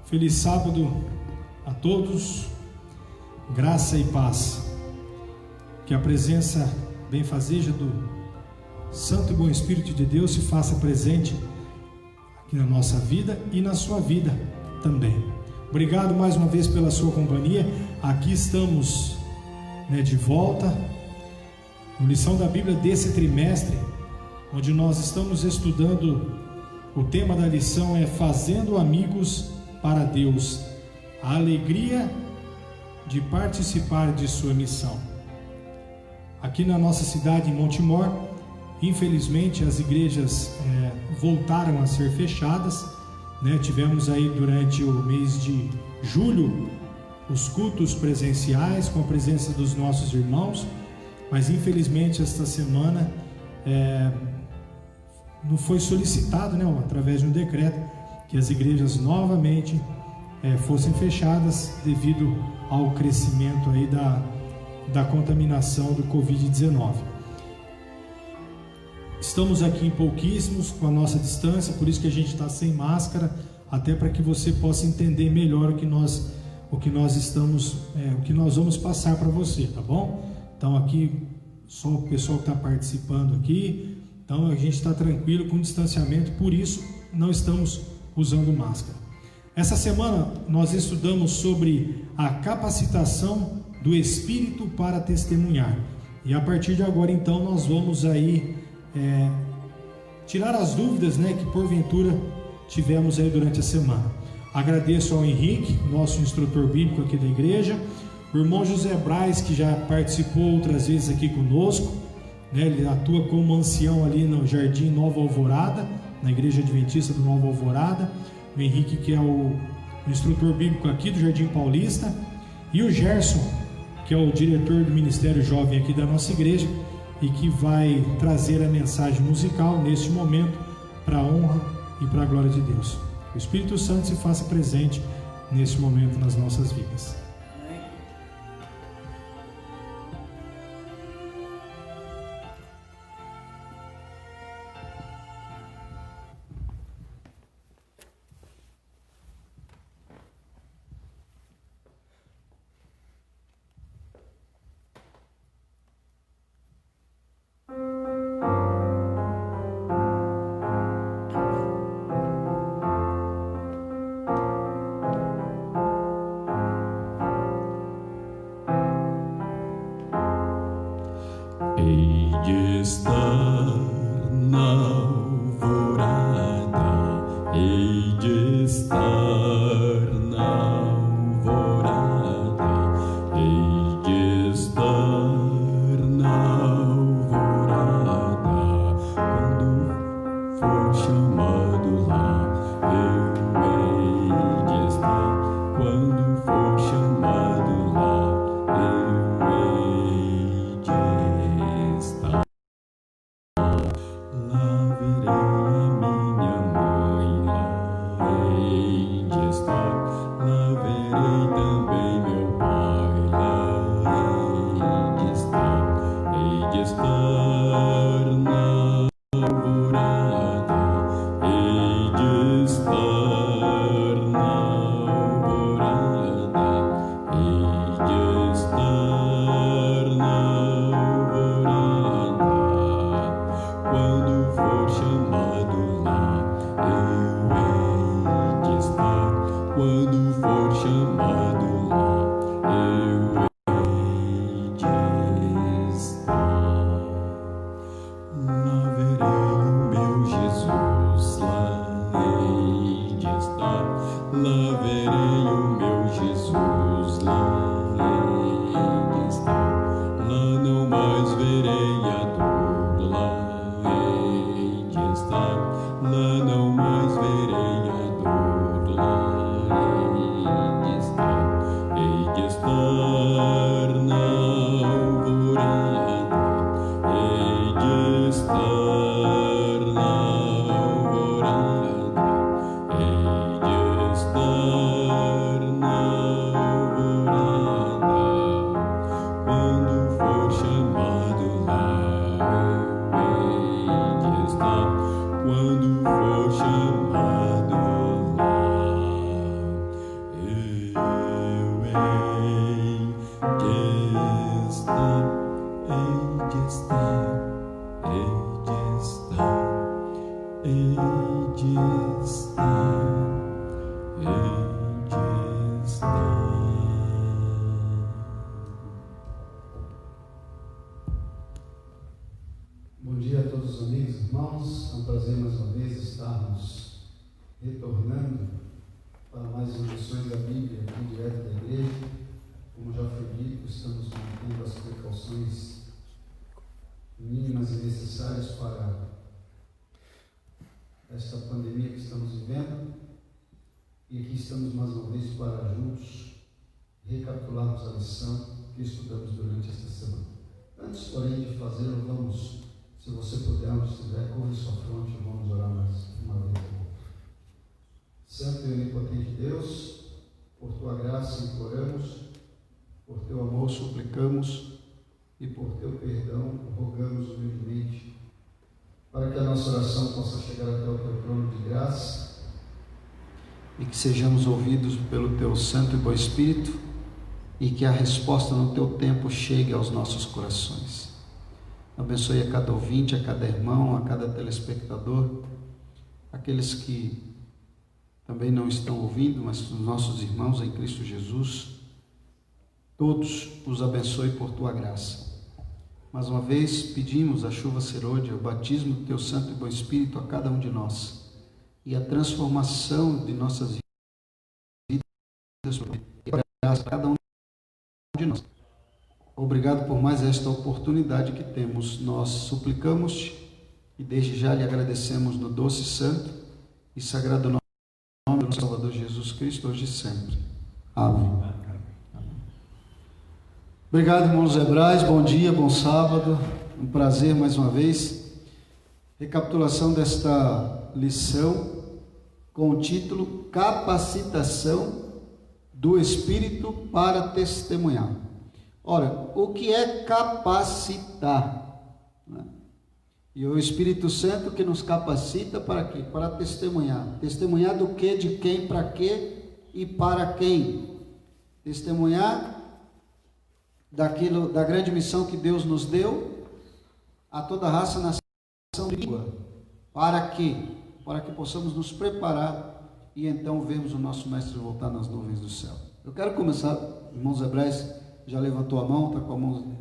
Feliz sábado a todos, graça e paz. Que a presença benfazeja do Santo e Bom Espírito de Deus se faça presente aqui na nossa vida e na sua vida também. Obrigado mais uma vez pela sua companhia. Aqui estamos de volta na lição da Bíblia desse trimestre, onde nós estamos estudando. O tema da lição é Fazendo Amigos para Deus, a alegria de participar de sua missão. Aqui na nossa cidade, em Montemor, infelizmente as igrejas voltaram a ser fechadas, Tivemos aí durante o mês de julho os cultos presenciais com a presença dos nossos irmãos, mas infelizmente esta semana não foi solicitado, através de um decreto, que as igrejas novamente fossem fechadas devido ao crescimento aí da contaminação do Covid-19. Estamos aqui em pouquíssimos, com a nossa distância, por isso que a gente está sem máscara, até para que você possa entender melhor o que nós vamos passar para você, tá bom? Então aqui, só o pessoal que está participando aqui, então a gente está tranquilo com distanciamento, por isso não estamos usando máscara. Essa semana nós estudamos sobre a capacitação do Espírito para testemunhar. E a partir de agora então nós vamos aí tirar as dúvidas que porventura tivemos aí durante a semana. Agradeço ao Henrique, nosso instrutor bíblico aqui da igreja, o irmão José Braz, que já participou outras vezes aqui conosco, ele atua como ancião ali no Jardim Nova Alvorada, na Igreja Adventista do Nova Alvorada. O Henrique, que é o instrutor bíblico aqui do Jardim Paulista, e o Gerson, que é o diretor do Ministério Jovem aqui da nossa igreja e que vai trazer a mensagem musical neste momento para a honra e para a glória de Deus. O Espírito Santo se faça presente neste momento nas nossas vidas. Bom dia a todos os amigos e irmãos, é um prazer mais uma vez estarmos retornando para mais uma lições da Bíblia aqui direto da igreja. Como já foi dito, estamos mantendo as precauções mínimas e necessárias para esta pandemia que estamos vivendo, e aqui estamos mais uma vez para juntos recapitularmos a lição que estudamos durante esta semana. Antes, porém, de fazê-lo, vamos, se você puder, onde estiver, curva sua fronte e vamos orar mais uma vez. Santo e onipotente Deus, por tua graça imploramos, por teu amor suplicamos e por teu perdão rogamos humildemente, para que a nossa oração possa chegar até o teu trono de graça e que sejamos ouvidos pelo teu Santo e Bom Espírito e que a resposta no teu tempo chegue aos nossos corações. Abençoe a cada ouvinte, a cada irmão, a cada telespectador, aqueles que também não estão ouvindo, mas os nossos irmãos em Cristo Jesus. Todos os abençoe por tua graça. Mais uma vez pedimos a chuva serôdia, o batismo do teu Santo e Bom Espírito a cada um de nós e a transformação de nossas vidas e a graça a cada um de nós. Obrigado por mais esta oportunidade que temos. Nós suplicamos e desde já lhe agradecemos no doce, santo e sagrado nome do Salvador Jesus Cristo, hoje e sempre. Amém. Obrigado, irmãos Hebrais, bom dia, bom sábado, um prazer mais uma vez. Recapitulação desta lição com o título Capacitação do Espírito para Testemunhar. Ora, o que é capacitar? E o Espírito Santo que nos capacita para quê? Para testemunhar. Testemunhar do que, de quem, para quê e para quem? Testemunhar daquilo, da grande missão que Deus nos deu a toda raça, nação e língua. Para quê? Para que possamos nos preparar e então vermos o nosso Mestre voltar nas nuvens do céu. Eu quero começar, irmãos Hebrais, já levantou a mão, está com a mão.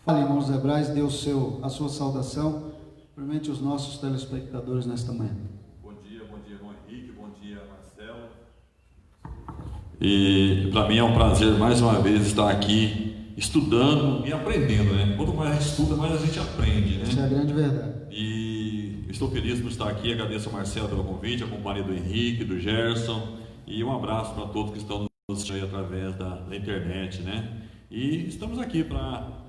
Fale, irmãos Hebrais, dê a sua saudação, cumprimente os nossos telespectadores nesta manhã. Bom dia, irmão Henrique, bom dia, Marcelo. E para mim é um prazer mais uma vez estar aqui estudando e aprendendo, né? Quanto mais a gente estuda, mais a gente aprende, né? Isso é a grande verdade. E estou feliz por estar aqui, agradeço ao Marcelo pelo convite, a companhia do Henrique, do Gerson, e um abraço para todos que estão nos assistindo através da internet, né? E estamos aqui para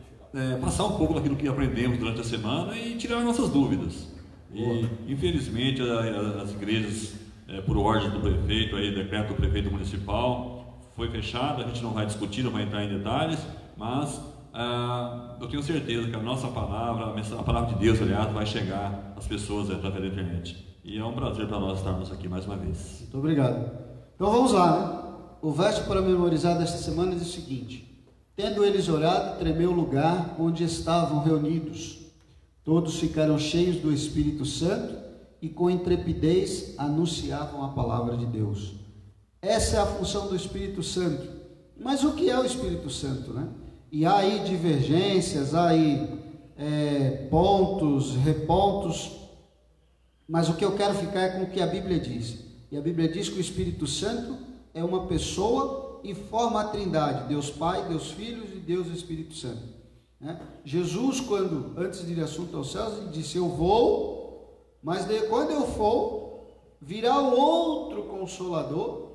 passar um pouco daquilo que aprendemos durante a semana e tirar nossas dúvidas. E infelizmente as igrejas, por ordem do prefeito, decreto do prefeito municipal, foi fechada. A gente não vai discutir, não vai entrar em detalhes, mas eu tenho certeza que a nossa palavra, a palavra de Deus, aliás, vai chegar às pessoas através da internet. E é um prazer para nós estarmos aqui mais uma vez. Muito obrigado. Então vamos lá, né? O verso para memorizar desta semana diz o seguinte: tendo eles orado, tremeu o lugar onde estavam reunidos. Todos ficaram cheios do Espírito Santo e com intrepidez anunciavam a palavra de Deus. Essa é a função do Espírito Santo. Mas o que é o Espírito Santo, né? E há aí divergências, há aí pontos, repontos, mas o que eu quero ficar é com o que a Bíblia diz. E a Bíblia diz que o Espírito Santo é uma pessoa e forma a Trindade, Deus Pai, Deus Filho e Deus Espírito Santo, né? Jesus, quando antes de ir assunto aos céus, ele disse: eu vou, mas quando eu for, virá o outro Consolador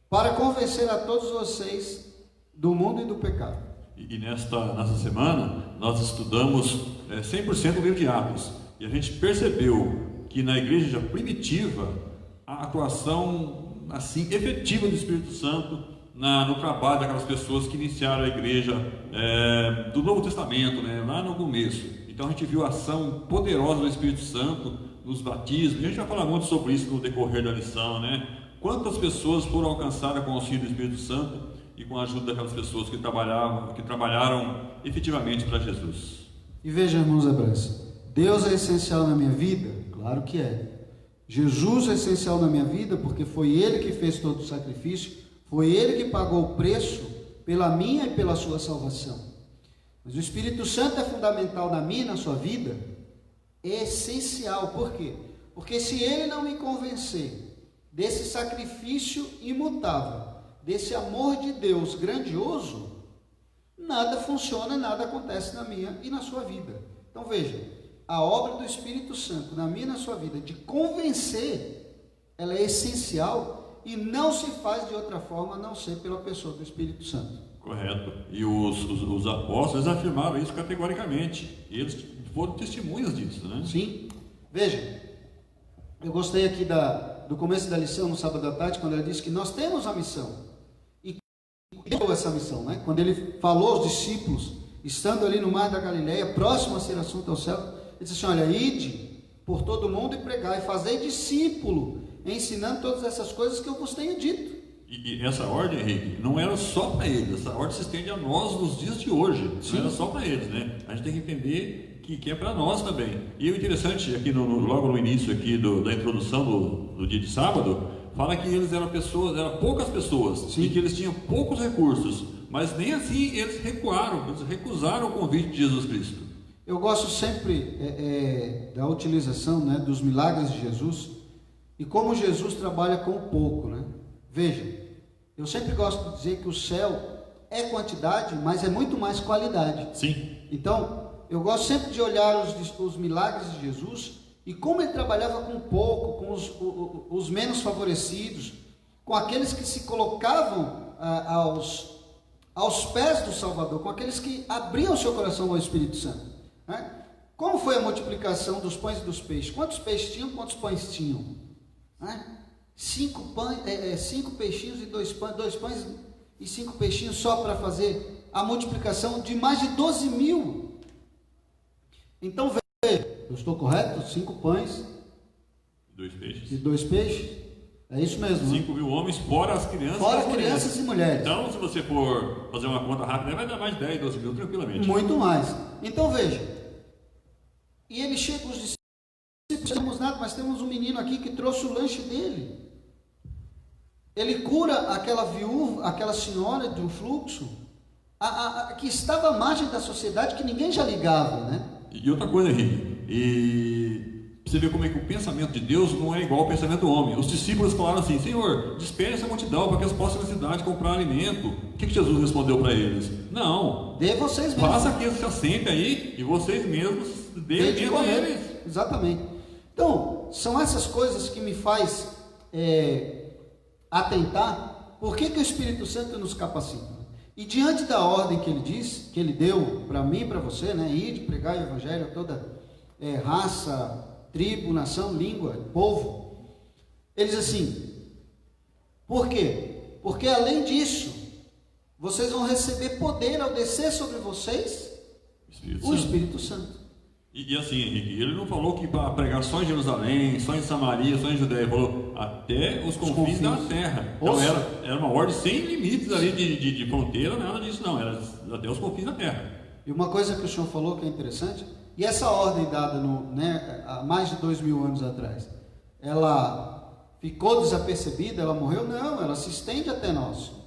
para convencer a todos vocês do mundo e do pecado. E nessa semana nós estudamos 100% o livro de Atos, e a gente percebeu que na igreja primitiva a atuação assim efetiva do Espírito Santo no trabalho daquelas pessoas que iniciaram a igreja do Novo Testamento, né, lá no começo. Então a gente viu a ação poderosa do Espírito Santo nos batismos. A gente vai falar muito sobre isso no decorrer da lição, né? Quantas pessoas foram alcançadas com o auxílio do Espírito Santo e com a ajuda daquelas pessoas que trabalharam efetivamente para Jesus. E vejam, irmãos hebreus, Deus é essencial na minha vida? Claro que é. Jesus é essencial na minha vida porque foi Ele que fez todo o sacrifício, foi Ele que pagou o preço pela minha e pela sua salvação. Mas o Espírito Santo é fundamental na minha e na sua vida? É essencial. Por quê? Porque se Ele não me convencer desse sacrifício imutável, desse amor de Deus grandioso, nada funciona, nada acontece na minha e na sua vida. Então veja, a obra do Espírito Santo na minha e na sua vida, de convencer, ela é essencial e não se faz de outra forma a não ser pela pessoa do Espírito Santo. Correto. E os apóstolos afirmaram isso categoricamente. E eles foram testemunhas disso, né? Sim. Veja, eu gostei aqui do começo da lição, no sábado à tarde, quando ele disse que nós temos a missão. E deu essa missão, né? Quando ele falou aos discípulos, estando ali no mar da Galileia, próximo a ser assunto ao céu, ele disse assim: olha, ide por todo mundo e pregai, fazei discípulo, ensinando todas essas coisas que eu vos tenho dito. E essa ordem, Henrique, não era só para eles, essa ordem se estende a nós nos dias de hoje. Sim. Não era só para eles, né? A gente tem que entender que é para nós também. E o interessante, aqui logo no início aqui da introdução do dia de sábado, fala que eles eram poucas pessoas. Sim. E que eles tinham poucos recursos, mas nem assim eles recusaram o convite de Jesus Cristo. Eu gosto sempre da utilização, né, dos milagres de Jesus e como Jesus trabalha com pouco, né? Veja, eu sempre gosto de dizer que o céu é quantidade, mas é muito mais qualidade. Sim. Então, eu gosto sempre de olhar os milagres de Jesus e como ele trabalhava com pouco, com os menos favorecidos, com aqueles que se colocavam aos pés do Salvador, com aqueles que abriam o seu coração ao Espírito Santo. Né? Como foi a multiplicação dos pães e dos peixes? Quantos peixes tinham? Quantos pães tinham? Né? 5 peixinhos e 2 pães e 5 peixinhos só para fazer a multiplicação de mais de 12 mil. Então veja, eu estou correto? 5 pães e 2 peixes. É isso mesmo. 5 mil homens, fora as crianças. Fora crianças e mulheres. Então, se você for fazer uma conta rápida, vai dar mais de 10, 12 mil tranquilamente. Muito mais. Então veja, e ele chega os discípulos, não temos nada, mas temos um menino aqui que trouxe o lanche dele. Ele cura aquela viúva, aquela senhora de um fluxo, que estava à margem da sociedade, que ninguém já ligava, né? E outra coisa, Henrique, você vê como é que o pensamento de Deus não é igual ao pensamento do homem. Os discípulos falaram assim: Senhor, despede essa multidão para que eles possam ir na cidade comprar alimento. O que Jesus respondeu para eles? Não, dê vocês mesmos. Faça que eles se assentem aí e vocês mesmos dêem de comer. Exatamente. Então, são essas coisas que me faz atentar. Por que o Espírito Santo nos capacita? E diante da ordem que ele diz, que ele deu para mim e para você, né, ir de pregar o evangelho a toda raça, tribo, nação, língua, povo, ele diz assim: por quê? Porque além disso, vocês vão receber poder ao descer sobre vocês o Espírito Santo. E assim, Henrique, ele não falou que para pregar só em Jerusalém, só em Samaria, só em Judéia, ele falou até os confins da terra. Então era uma ordem sem limites ali de fronteira, nada disso não, era até os confins da terra. E uma coisa que o senhor falou que é interessante, e essa ordem dada há mais de 2000 anos atrás, ela ficou desapercebida, ela morreu? Não, ela se estende até nós.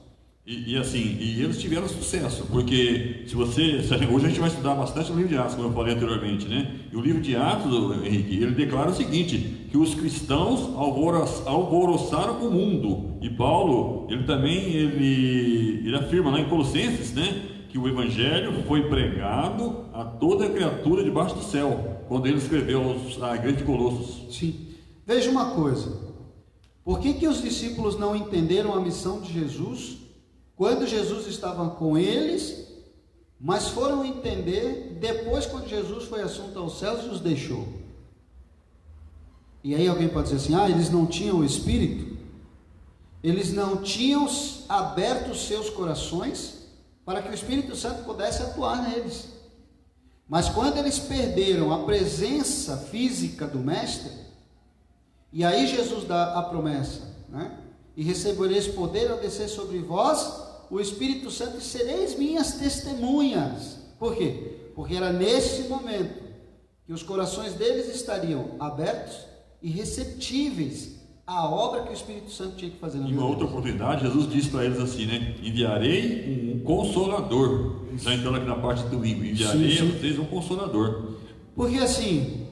E eles tiveram sucesso, porque hoje a gente vai estudar bastante o livro de Atos, como eu falei anteriormente, né? E o livro de Atos, Henrique, ele declara o seguinte, que os cristãos alvoroçaram o mundo. E Paulo, ele também, ele afirma lá em Colossenses, né? Que o evangelho foi pregado a toda a criatura debaixo do céu, quando ele escreveu a igreja de Colossos. Sim. Veja uma coisa, por que os discípulos não entenderam a missão de Jesus quando Jesus estava com eles, mas foram entender depois, quando Jesus foi assunto aos céus e os deixou? E aí alguém pode dizer assim: eles não tinham o Espírito? Eles não tinham aberto os seus corações para que o Espírito Santo pudesse atuar neles. Mas quando eles perderam a presença física do Mestre, e aí Jesus dá a promessa, né? E recebereis poder ao descer sobre vós o Espírito Santo, e sereis minhas testemunhas. Por quê? porque era nesse momento que os corações deles estariam abertos e receptíveis à obra que o Espírito Santo tinha que fazer na vida deles. Em uma outra oportunidade, Jesus disse para eles assim, né? Enviarei um Consolador. Já entrando aqui na parte do domingo, enviarei a vocês um Consolador. Porque assim,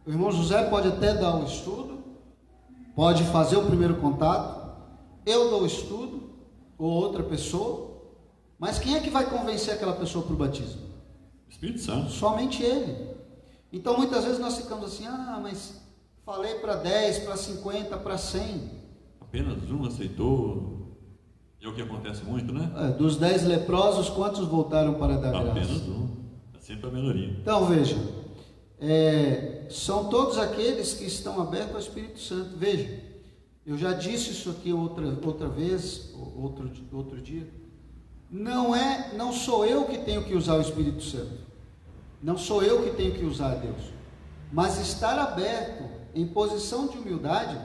o irmão José pode até dar o estudo, pode fazer o primeiro contato, eu dou o estudo, ou outra pessoa, mas quem é que vai convencer aquela pessoa para o batismo? Espírito Santo. Somente Ele. Então muitas vezes nós ficamos assim, mas falei para 10, para 50, para 100. Apenas um aceitou. E é o que acontece muito, né? Dos 10 leprosos, quantos voltaram para dar graça? Apenas um. É sempre a minoria. Então veja, são todos aqueles que estão abertos ao Espírito Santo. Veja, eu já disse isso aqui outra vez, outro dia. Não sou eu que tenho que usar o Espírito Santo. Não sou eu que tenho que usar Deus. Mas estar aberto, em posição de humildade,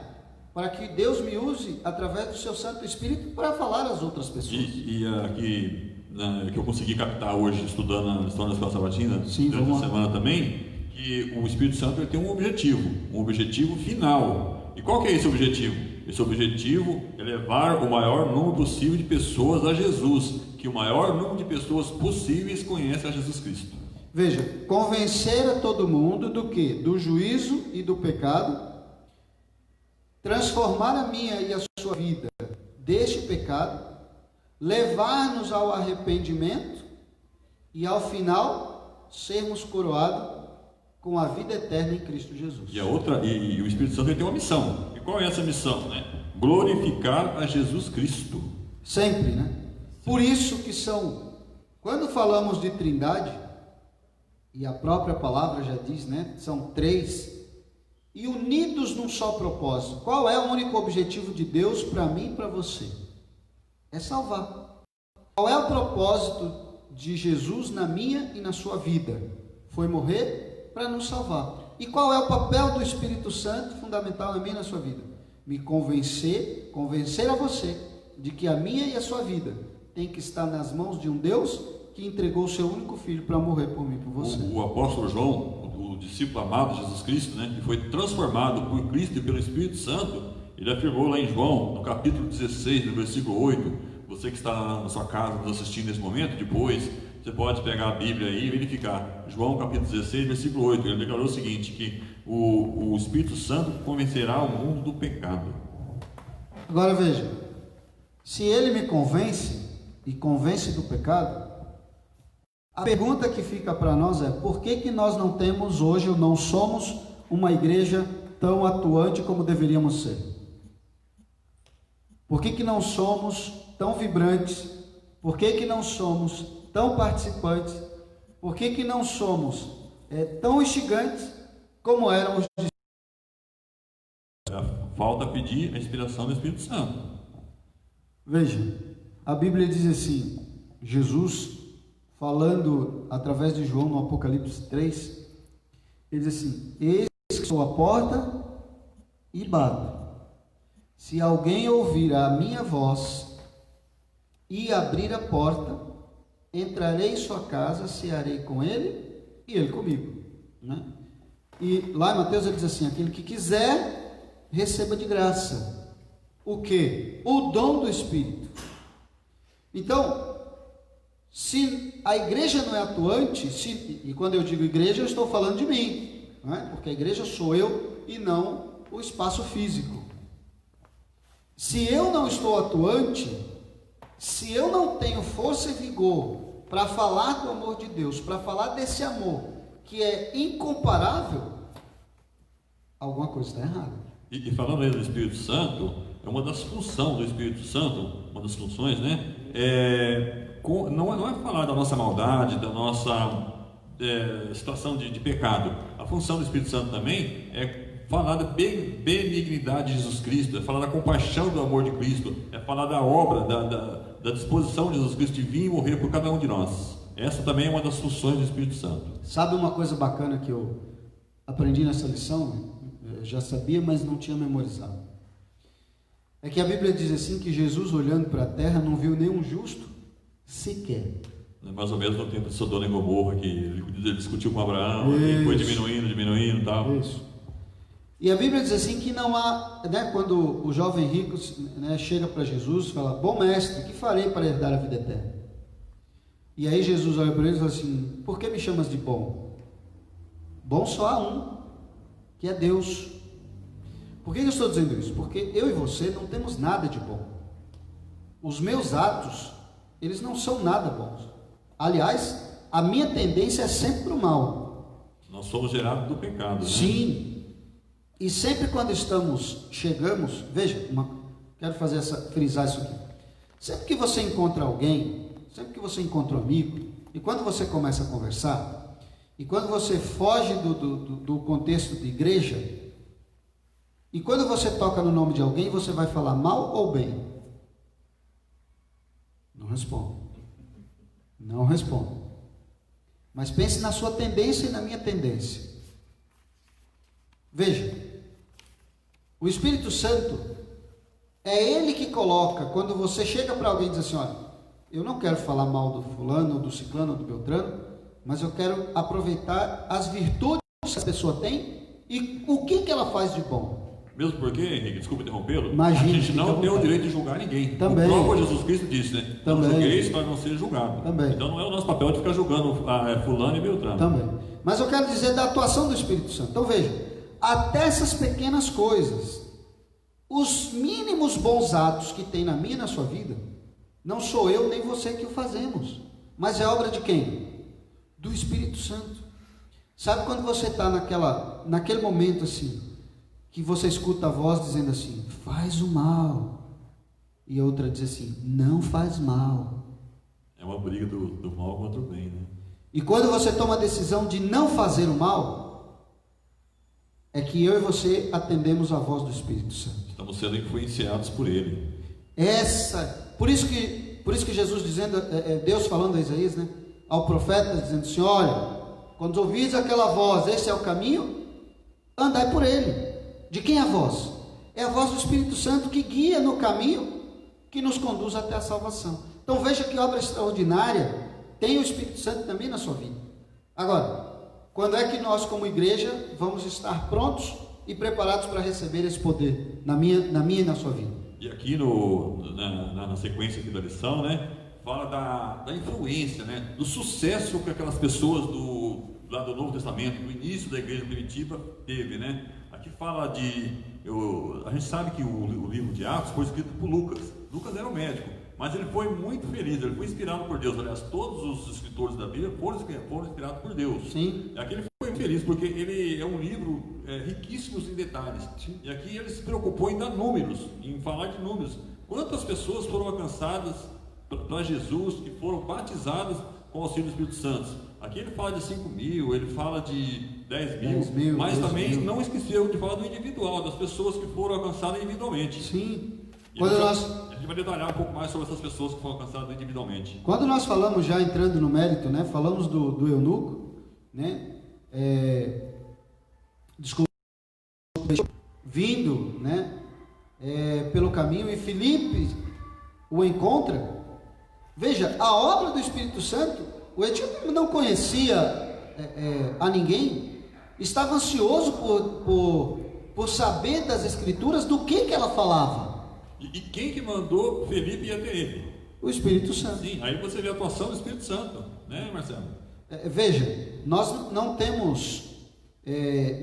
para que Deus me use através do seu Santo Espírito para falar às outras pessoas. E aqui, que eu consegui captar hoje, estudando a história da Escola Sabatina, durante a semana também, que o Espírito Santo ele tem um objetivo final. E qual que é esse objetivo? Esse objetivo é levar o maior número possível de pessoas a Jesus, que o maior número de pessoas possíveis conhece a Jesus Cristo. Veja, convencer a todo mundo do quê? Do juízo e do pecado, transformar a minha e a sua vida deste pecado, levar-nos ao arrependimento e ao final sermos coroados com a vida eterna em Cristo Jesus. E o Espírito Santo ele tem uma missão. E qual é essa missão, né? Glorificar a Jesus Cristo. Sempre, né? Por isso que quando falamos de Trindade, e a própria palavra já diz, né? São 3 e unidos num só propósito. Qual é o único objetivo de Deus para mim e para você? É salvar. Qual é o propósito de Jesus na minha e na sua vida? Foi morrer para nos salvar. E qual é o papel do Espírito Santo fundamental na minha e na sua vida? Me convencer a você de que a minha e a sua vida tem que estar nas mãos de um Deus que entregou o seu único filho para morrer por mim e por você. O apóstolo João, o discípulo amado de Jesus Cristo, né, que foi transformado por Cristo e pelo Espírito Santo, ele afirmou lá em João, no capítulo 16, no versículo 8, você que está na sua casa nos assistindo nesse momento, depois você pode pegar a Bíblia aí e verificar. João capítulo 16, versículo 8, ele declarou o seguinte, que o Espírito Santo convencerá o mundo do pecado. Agora veja, se ele me convence e convence do pecado, a pergunta que fica para nós é: por que nós não temos hoje, ou não somos uma igreja tão atuante como deveríamos ser? Por que não somos tão vibrantes? Por que não somos tão participantes? Por que não somos tão instigantes como eram os discípulos? Falta pedir a inspiração do Espírito Santo. Veja, a Bíblia diz assim, Jesus falando através de João no Apocalipse 3, ele diz assim: eis que sou a porta e bato. Se alguém ouvir a minha voz e abrir a porta, entrarei em sua casa, cearei com ele e ele comigo, né? E lá em Mateus ele diz assim: aquele que quiser, receba de graça. O que? O dom do Espírito. Então, se a igreja não é atuante, e quando eu digo igreja, eu estou falando de mim, não é? Porque a igreja sou eu e não o espaço físico. Se eu não estou atuante, se eu não tenho força e vigor para falar do amor de Deus, para falar desse amor que é incomparável, alguma coisa está errada. E falando aí do Espírito Santo, é uma das funções do Espírito Santo, uma das funções, né? Não é falar da nossa maldade, da nossa situação de pecado. A função do Espírito Santo também é falar da benignidade de Jesus Cristo, é falar da compaixão do amor de Cristo, é falar da obra, da disposição de Jesus Cristo de vir e morrer por cada um de nós. Essa também é uma das funções do Espírito Santo. Sabe uma coisa bacana que eu aprendi nessa lição? Eu já sabia, mas não tinha memorizado. É que a Bíblia diz assim, que Jesus, olhando para a terra, não viu nenhum justo sequer. Mais ou menos no tempo de Sodoma e Gomorra, que ele discutiu com Abraão, e foi diminuindo e tal. Isso. E a Bíblia diz assim que não há, né, quando o jovem rico, né, chega para Jesus e fala: bom mestre, o que farei para herdar a vida eterna? E aí Jesus olha para ele e fala assim: por que me chamas de bom? Bom só há um, que é Deus. Por que eu estou dizendo isso? Porque eu e você não temos nada de bom. Os meus atos, eles não são nada bons. Aliás, a minha tendência é sempre para o mal. Nós somos gerados do pecado, né? Sim. E sempre quando chegamos, veja, quero frisar isso aqui. Sempre que você encontra alguém, sempre que você encontra um amigo, e quando você começa a conversar, e quando você foge do contexto de igreja, e quando você toca no nome de alguém, você vai falar mal ou bem? Não respondo. Não respondo. Mas pense na sua tendência e na minha tendência. Veja, o Espírito Santo é Ele que coloca, quando você chega para alguém e diz assim: olha, eu não quero falar mal do fulano, do ciclano, do beltrano, mas eu quero aproveitar as virtudes que a pessoa tem e o que ela faz de bom. Mesmo porque, Henrique, desculpa interrompê-lo, Imagina, a gente não tem o direito de julgar ninguém. Também. O próprio Jesus Cristo disse, né? Não julgueis para não ser julgado. Também. Então não é o nosso papel de ficar julgando fulano e beltrano. Também. Mas eu quero dizer da atuação do Espírito Santo. Então veja, até essas pequenas coisas, os mínimos bons atos que tem na minha e na sua vida, não sou eu nem você que o fazemos, mas é obra de quem? Do Espírito Santo. Sabe quando você está naquele momento assim, que você escuta a voz dizendo assim: faz o mal, e a outra diz assim: não faz mal. É uma briga do mal contra o bem, né? E quando você toma a decisão de não fazer o mal, é que eu e você atendemos a voz do Espírito Santo. Estamos sendo influenciados por Ele. Por isso que Jesus dizendo, Deus falando a Isaías, né, ao profeta, dizendo assim: olha, quando ouvis aquela voz, esse é o caminho, andai por ele. De quem é a voz? É a voz do Espírito Santo que guia no caminho que nos conduz até a salvação. Então veja que obra extraordinária tem o Espírito Santo também na sua vida. Agora, quando é que nós como igreja vamos estar prontos e preparados para receber esse poder na minha e na sua vida? E aqui na sequência aqui da lição, né, fala da influência, né, do sucesso que aquelas pessoas lá do Novo Testamento, do início da igreja primitiva, teve, né? Aqui fala a gente sabe que o livro de Atos foi escrito por Lucas. Lucas era um médico, mas ele foi muito feliz, ele foi inspirado por Deus. Aliás, todos os escritores da Bíblia foram inspirados por Deus. Sim. Aqui ele foi feliz, porque ele é um livro riquíssimo em detalhes. Sim. E aqui ele se preocupou em dar números, em falar de números. Quantas pessoas foram alcançadas para Jesus, que foram batizadas com o auxílio do Espírito Santo? Aqui ele fala de 5 mil, ele fala de 10 mil, mas também não esqueceu de falar do individual, das pessoas que foram alcançadas individualmente. Sim. A gente vai detalhar um pouco mais sobre essas pessoas que foram alcançadas individualmente. Quando nós falamos, já entrando no mérito, né, falamos do eunuco, né, vindo, né, pelo caminho, e Filipe o encontra. Veja, a obra do Espírito Santo, o etíope não conhecia a ninguém, estava ansioso por saber das Escrituras do que ela falava. E quem que mandou Felipe ir até ele? O Espírito Santo. Sim, aí você vê a atuação do Espírito Santo, né, Marcelo? Veja, nós não temos,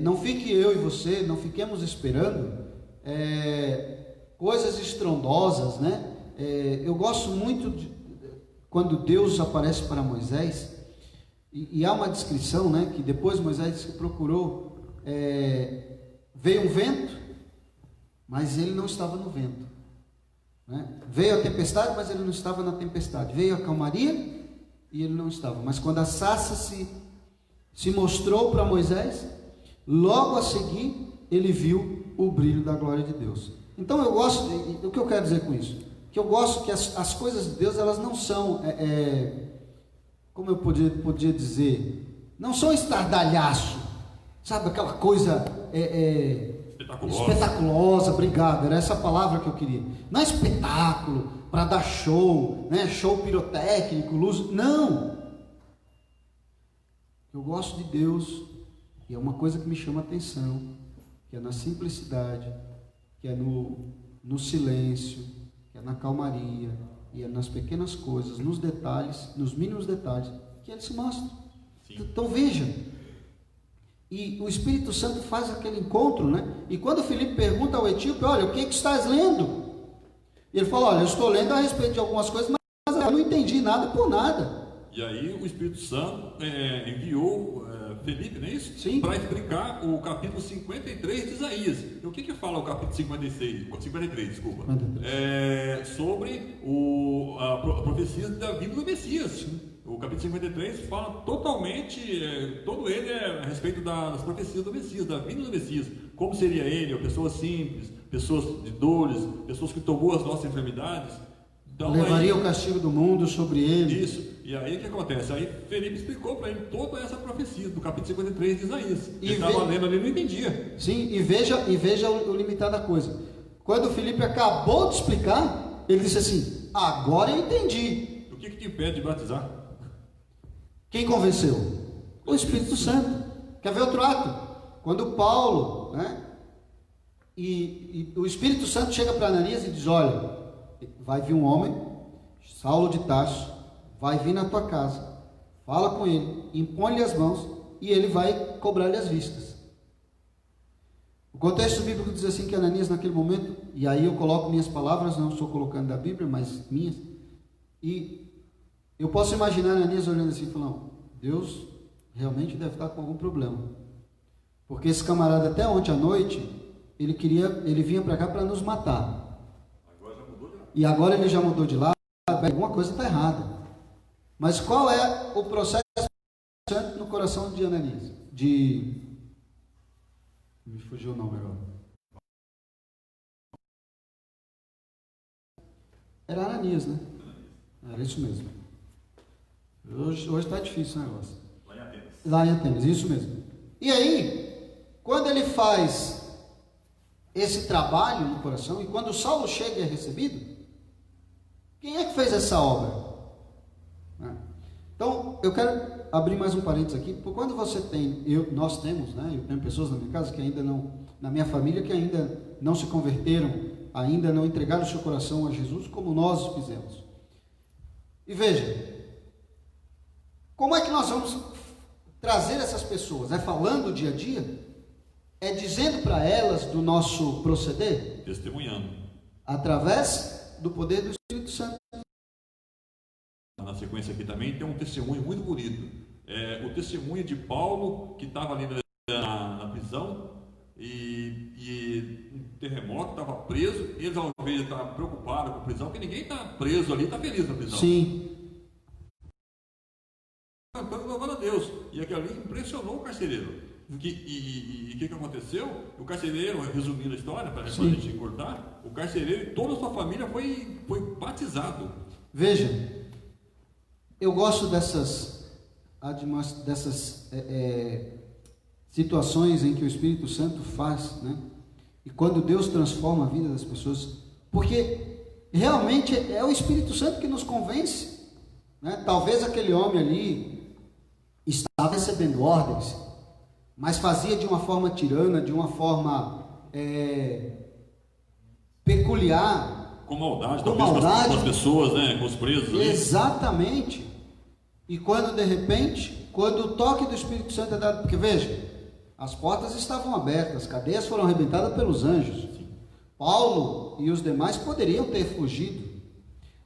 não fique eu e você, não fiquemos esperando coisas estrondosas, né? Eu gosto muito quando Deus aparece para Moisés, e há uma descrição, né, que depois Moisés procurou, veio um vento, mas ele não estava no vento, né? Veio a tempestade, mas ele não estava na tempestade. Veio a calmaria e ele não estava. Mas quando a sarça se mostrou para Moisés, logo a seguir ele viu o brilho da glória de Deus. Então eu gosto, o que eu quero dizer com isso? Que eu gosto que as coisas de Deus, elas não são, como eu podia dizer, não são estardalhaço, sabe, aquela coisa espetaculosa, obrigado, era essa palavra que eu queria. Não é espetáculo para dar show, né? Show pirotécnico, luz, não. Eu gosto de Deus, e é uma coisa que me chama a atenção, que é na simplicidade, que é no silêncio, que é na calmaria, e é nas pequenas coisas, nos detalhes, nos mínimos detalhes, que Ele se mostra. Sim. Então veja, e o Espírito Santo faz aquele encontro, né? E quando Filipe pergunta ao etíope, olha, o que estás lendo? Ele fala, olha, eu estou lendo a respeito de algumas coisas, mas eu não entendi nada por nada. E aí o Espírito Santo enviou Felipe, não é isso? Sim. Para explicar o capítulo 53 de Isaías. E o que fala o capítulo 53, desculpa? Sobre a profecia da vinda do Messias. Sim. O capítulo 53 fala totalmente, todo ele é a respeito das profecias do Messias, da vinda do Messias. Como seria ele, pessoas simples, pessoas de dores, pessoas que tomou as nossas enfermidades. Então, levaria o castigo do mundo sobre ele. Isso. E aí o que acontece? Aí Felipe explicou para ele toda essa profecia do capítulo 53 de Isaías. Ele estava lendo ali e não entendia. Sim, e veja o limitado da coisa. Quando Felipe acabou de explicar, ele disse assim, agora eu entendi. O que te impede de batizar? Quem convenceu? O Espírito Santo. Quer ver outro ato? Quando Paulo, né? E o Espírito Santo chega para Ananias e diz, olha, vai vir um homem, Saulo de Tarso, vai vir na tua casa, fala com ele, impõe-lhe as mãos e ele vai cobrar-lhe as vistas. O contexto bíblico diz assim que Ananias naquele momento, e aí eu coloco minhas palavras, não estou colocando da Bíblia, mas minhas, e eu posso imaginar Ananias olhando assim e falando, Deus realmente deve estar com algum problema, porque esse camarada até ontem à noite, ele vinha para cá para nos matar. E agora ele já mudou de lado, alguma coisa está errada. Mas qual é o processo no coração de Ananias? Me fugiu o nome agora. Era Ananias, né? Era isso mesmo. Hoje está difícil o negócio. Lá em Atenas, isso mesmo. E aí, quando ele faz esse trabalho no coração, e quando Saulo chega e é recebido, quem é que fez essa obra? Então, eu quero abrir mais um parênteses aqui, porque quando você tem, nós temos, né? Eu tenho pessoas na minha casa que ainda não, na minha família, que ainda não se converteram, ainda não entregaram o seu coração a Jesus, como nós fizemos. E veja, como é que nós vamos trazer essas pessoas? É falando dia a dia? É dizendo para elas do nosso proceder? Testemunhando. Através do poder do Espírito Santo. Na sequência aqui também tem um testemunho muito bonito. O testemunho de Paulo, que estava ali na prisão, e um terremoto, estava preso, eles ao invés de estar preocupados com a prisão, porque ninguém está preso ali, está feliz na prisão. Sim. Cantando, louvando a Deus. E aquilo ali impressionou o carcereiro. E o que aconteceu? O carcereiro, resumindo a história, para a gente encurtar, o carcereiro e toda a sua família foi batizado. Veja, eu gosto dessas situações em que o Espírito Santo faz, né? E quando Deus transforma a vida das pessoas, porque realmente é o Espírito Santo que nos convence, né? Talvez aquele homem ali estava recebendo ordens, mas fazia de uma forma tirana, de uma forma peculiar, com maldade, com as pessoas, né, com os presos. Exatamente. E quando de repente, quando o toque do Espírito Santo é dado, porque veja, as portas estavam abertas, as cadeias foram arrebentadas pelos anjos. Sim. Paulo e os demais poderiam ter fugido,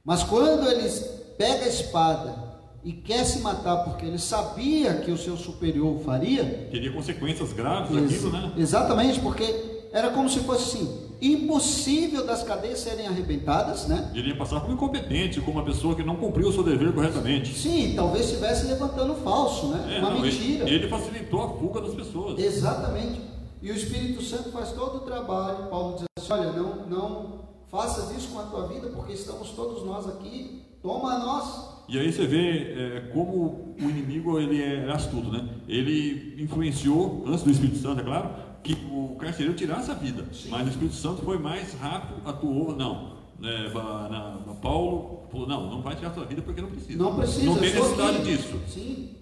mas quando eles pegam a espada e quer se matar porque ele sabia que o seu superior faria, teria consequências graves daquilo, né? Exatamente, porque era como se fosse assim, impossível das cadeias serem arrebentadas, né? Ele ia passar como incompetente, como uma pessoa que não cumpriu o seu dever corretamente. Sim, talvez estivesse levantando falso, né? Mentira. Ele facilitou a fuga das pessoas. Exatamente. E o Espírito Santo faz todo o trabalho. Paulo diz assim, olha, não faças isso com a tua vida, porque estamos todos nós aqui, toma a nós. E aí você vê como o inimigo ele é astuto, né? Ele influenciou, antes do Espírito Santo, é claro, que o carcereiro tirasse a vida. Sim. Mas o Espírito Santo foi mais rápido, atuou, não. Paulo falou, não vai tirar a sua vida porque não precisa. Não precisa. Não tem necessidade disso. Sim.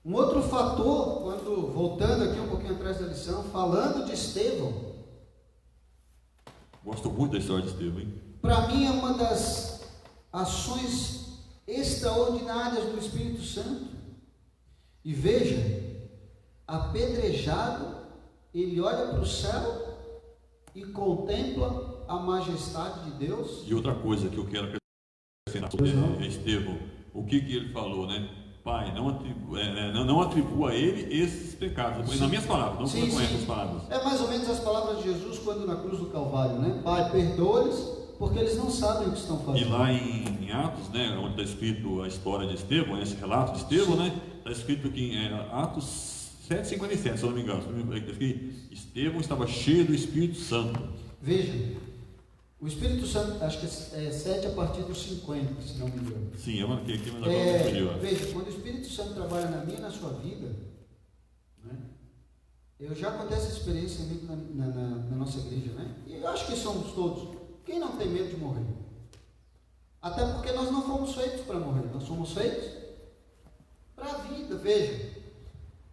Um outro fator, voltando aqui um pouquinho atrás da lição, falando de Estevão. Gosto muito da história de Estevão, hein? Para mim é uma das ações extraordinárias do Espírito Santo. E veja, apedrejado, ele olha para o céu e contempla a majestade de Deus. E outra coisa que eu quero acrescentar sobre Estevão, o que ele falou, né? Pai, não atribua a ele esses pecados. Sim. Nas minhas palavras, não foi com essas palavras. É mais ou menos as palavras de Jesus quando na cruz do Calvário, né? Pai, perdoa-lhes, porque eles não sabem o que estão fazendo. E lá em Atos, né, onde está escrito a história de Estevão, esse relato de Estevão, sim, né? Está escrito que em Atos 7,57, se eu não me engano, Estevão estava cheio do Espírito Santo. Veja, o Espírito Santo, acho que é 7 a partir dos 50, se não me engano. Sim, eu marquei aqui, mas agora não pediu. Veja, quando o Espírito Santo trabalha na minha e na sua vida, né, eu já contei essa experiência na nossa igreja, né? E eu acho que somos todos. Quem não tem medo de morrer? Até porque nós não fomos feitos para morrer, nós somos feitos para a vida. Veja,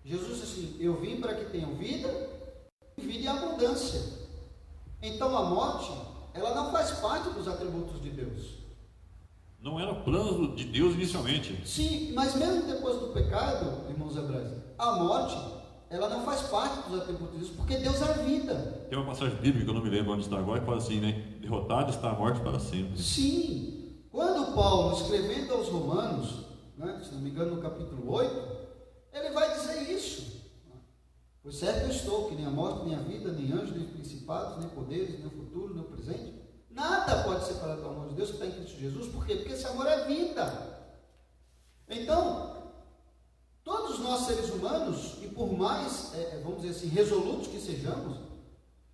Jesus disse assim, eu vim para que tenham vida em abundância. Então a morte, ela não faz parte dos atributos de Deus. Não era plano de Deus inicialmente. Sim, mas mesmo depois do pecado, irmãos hebreus, a morte, ela não faz parte dos atributos de Deus, porque Deus é a vida. Tem uma passagem bíblica que eu não me lembro onde está agora, que fala assim, né? Derrotado está a morte para sempre. Sim, quando Paulo, escrevendo aos Romanos, né, se não me engano no capítulo 8, ele vai dizer isso. Pois certo eu estou, que nem a morte, nem a vida, nem anjos, nem principados, nem poderes, nem o futuro, nem o presente, nada pode separar do amor de Deus que está em Cristo Jesus. Por quê? Porque esse amor é vida. Então, todos nós seres humanos, e por mais, vamos dizer assim, resolutos que sejamos,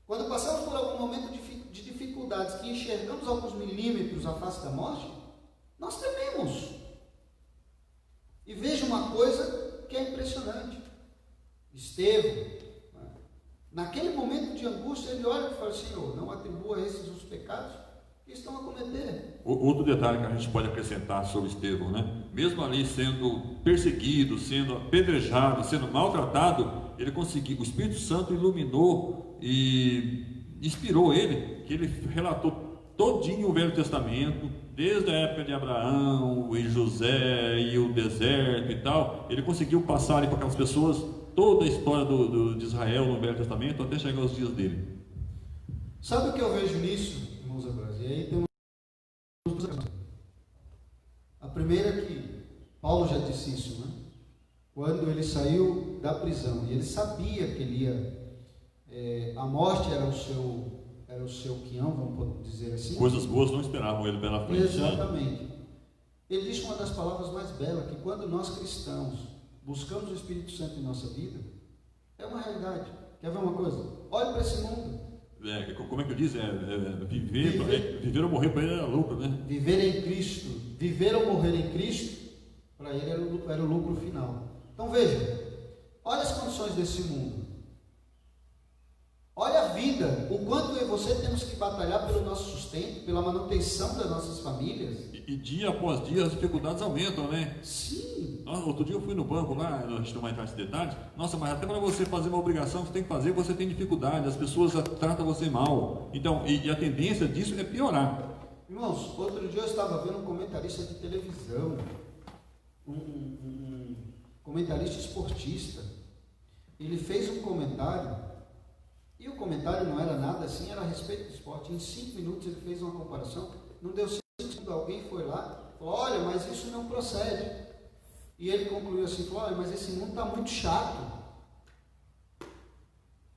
quando passamos por algum momento de dificuldades, que enxergamos alguns milímetros à face da morte, nós tememos. E veja uma coisa que é impressionante. Estevão, naquele momento de angústia, ele olha e fala, Senhor, não atribua a esses os pecados que estão a cometer. Outro detalhe que a gente pode acrescentar sobre Estevão, né? Mesmo ali sendo perseguido, sendo apedrejado, sendo maltratado, ele conseguiu, o Espírito Santo iluminou e inspirou ele, que ele relatou todinho o Velho Testamento, desde a época de Abraão e José e o deserto e tal. Ele conseguiu passar ali para aquelas pessoas toda a história de Israel no Velho Testamento até chegar aos dias dele. Sabe o que eu vejo nisso, irmãos hebreus? E aí tem uma... A primeira é que Paulo já disse isso, né? Quando ele saiu da prisão, e ele sabia que ele ia, a morte era o seu quinhão, vamos dizer assim. Coisas boas não esperavam ele pela frente. Exatamente. Ele disse uma das palavras mais belas, que quando nós cristãos buscamos o Espírito Santo em nossa vida, é uma realidade. Quer ver uma coisa? Olhe para esse mundo. Como é que eu disse? Viver ou morrer para ele era lucro, né? Viver em Cristo, viver ou morrer em Cristo, para ele era o lucro final. Então veja, olha as condições desse mundo. Olha a vida, o quanto eu e você temos que batalhar pelo nosso sustento, pela manutenção das nossas famílias. E dia após dia as dificuldades aumentam, né? Sim. Outro dia eu fui no banco lá, a gente não vai entrar nesse detalhe. Nossa, mas até para você fazer uma obrigação que você tem que fazer, você tem dificuldade, as pessoas tratam você mal. Então, e a tendência disso é piorar. Irmãos, outro dia eu estava vendo um comentarista de televisão, um comentarista esportista. Ele fez um comentário. E o comentário não era nada assim, era a respeito do esporte. Em 5 minutos ele fez uma comparação, não deu 5 segundos, alguém foi lá, falou, olha, mas isso não procede. E ele concluiu assim, falou, olha, mas esse mundo está muito chato.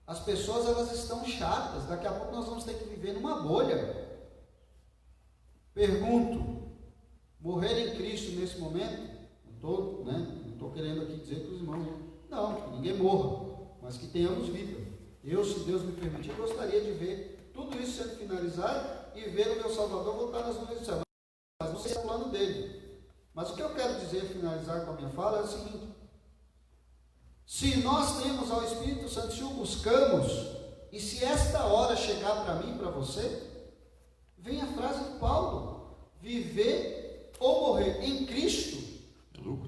As pessoas, elas estão chatas, daqui a pouco nós vamos ter que viver numa bolha. Pergunto, morrer em Cristo nesse momento, não estou querendo aqui dizer para os irmãos, não, que ninguém morra, mas que tenhamos vida. Eu, se Deus me permitir, gostaria de ver tudo isso sendo finalizado e ver o meu Salvador voltar nas nuvens do céu. Mas não sei se é o plano dele. Mas o que eu quero dizer, finalizar com a minha fala, é o seguinte: se nós temos ao Espírito Santo, se o buscamos, e se esta hora chegar para mim e para você, vem a frase de Paulo: viver ou morrer em Cristo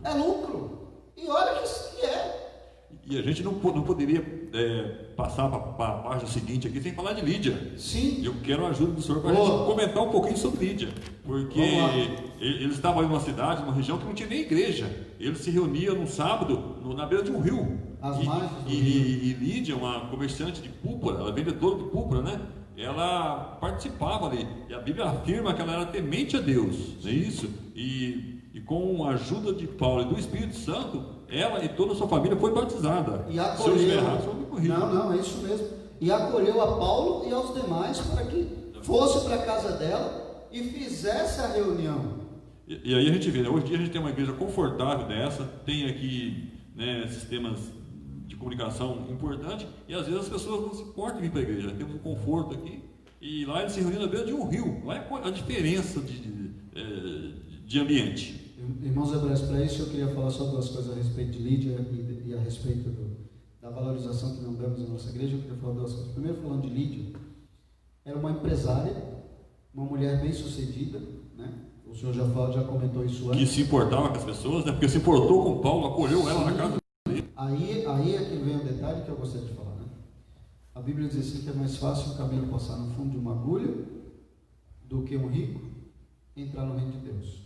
é lucro. E olha que é. E a gente não poderia passar para a página seguinte aqui sem falar de Lídia. Sim. Eu quero a ajuda do senhor para a gente comentar um pouquinho sobre Lídia, porque eles estavam em uma cidade, numa região que não tinha nem igreja. Eles se reuniam no sábado na beira de um rio. As margens do rio. E Lídia, uma comerciante de púrpura, ela é vendedora de púrpura, né? Ela participava ali. E a Bíblia afirma que ela era temente a Deus, não é isso? E com a ajuda de Paulo e do Espírito Santo, ela e toda a sua família foi batizada. E acolheu. Não, é isso mesmo. E acolheu a Paulo e aos demais para que fosse para a casa dela e fizesse a reunião. E aí a gente vê, né? Hoje em dia a gente tem uma igreja confortável dessa, tem aqui, né, sistemas de comunicação importante, e às vezes as pessoas não se importam em vir para a igreja. Temos um conforto aqui, e lá eles se reuniam na beira de um rio. Lá é a diferença de ambiente. Irmãos hebreus, para isso eu queria falar só duas coisas a respeito de Lídia e a respeito da valorização que não damos na nossa igreja. Eu queria falar duas coisas. Primeiro, falando de Lídia, era uma empresária, uma mulher bem sucedida, né? O senhor já comentou isso antes. Que se importava com as pessoas, né? Porque se importou com Paulo, acolheu ela na casa dele. Aí é que vem um detalhe que eu gostaria de falar, né? A Bíblia diz assim que é mais fácil um camelo passar no fundo de uma agulha do que um rico entrar no reino de Deus.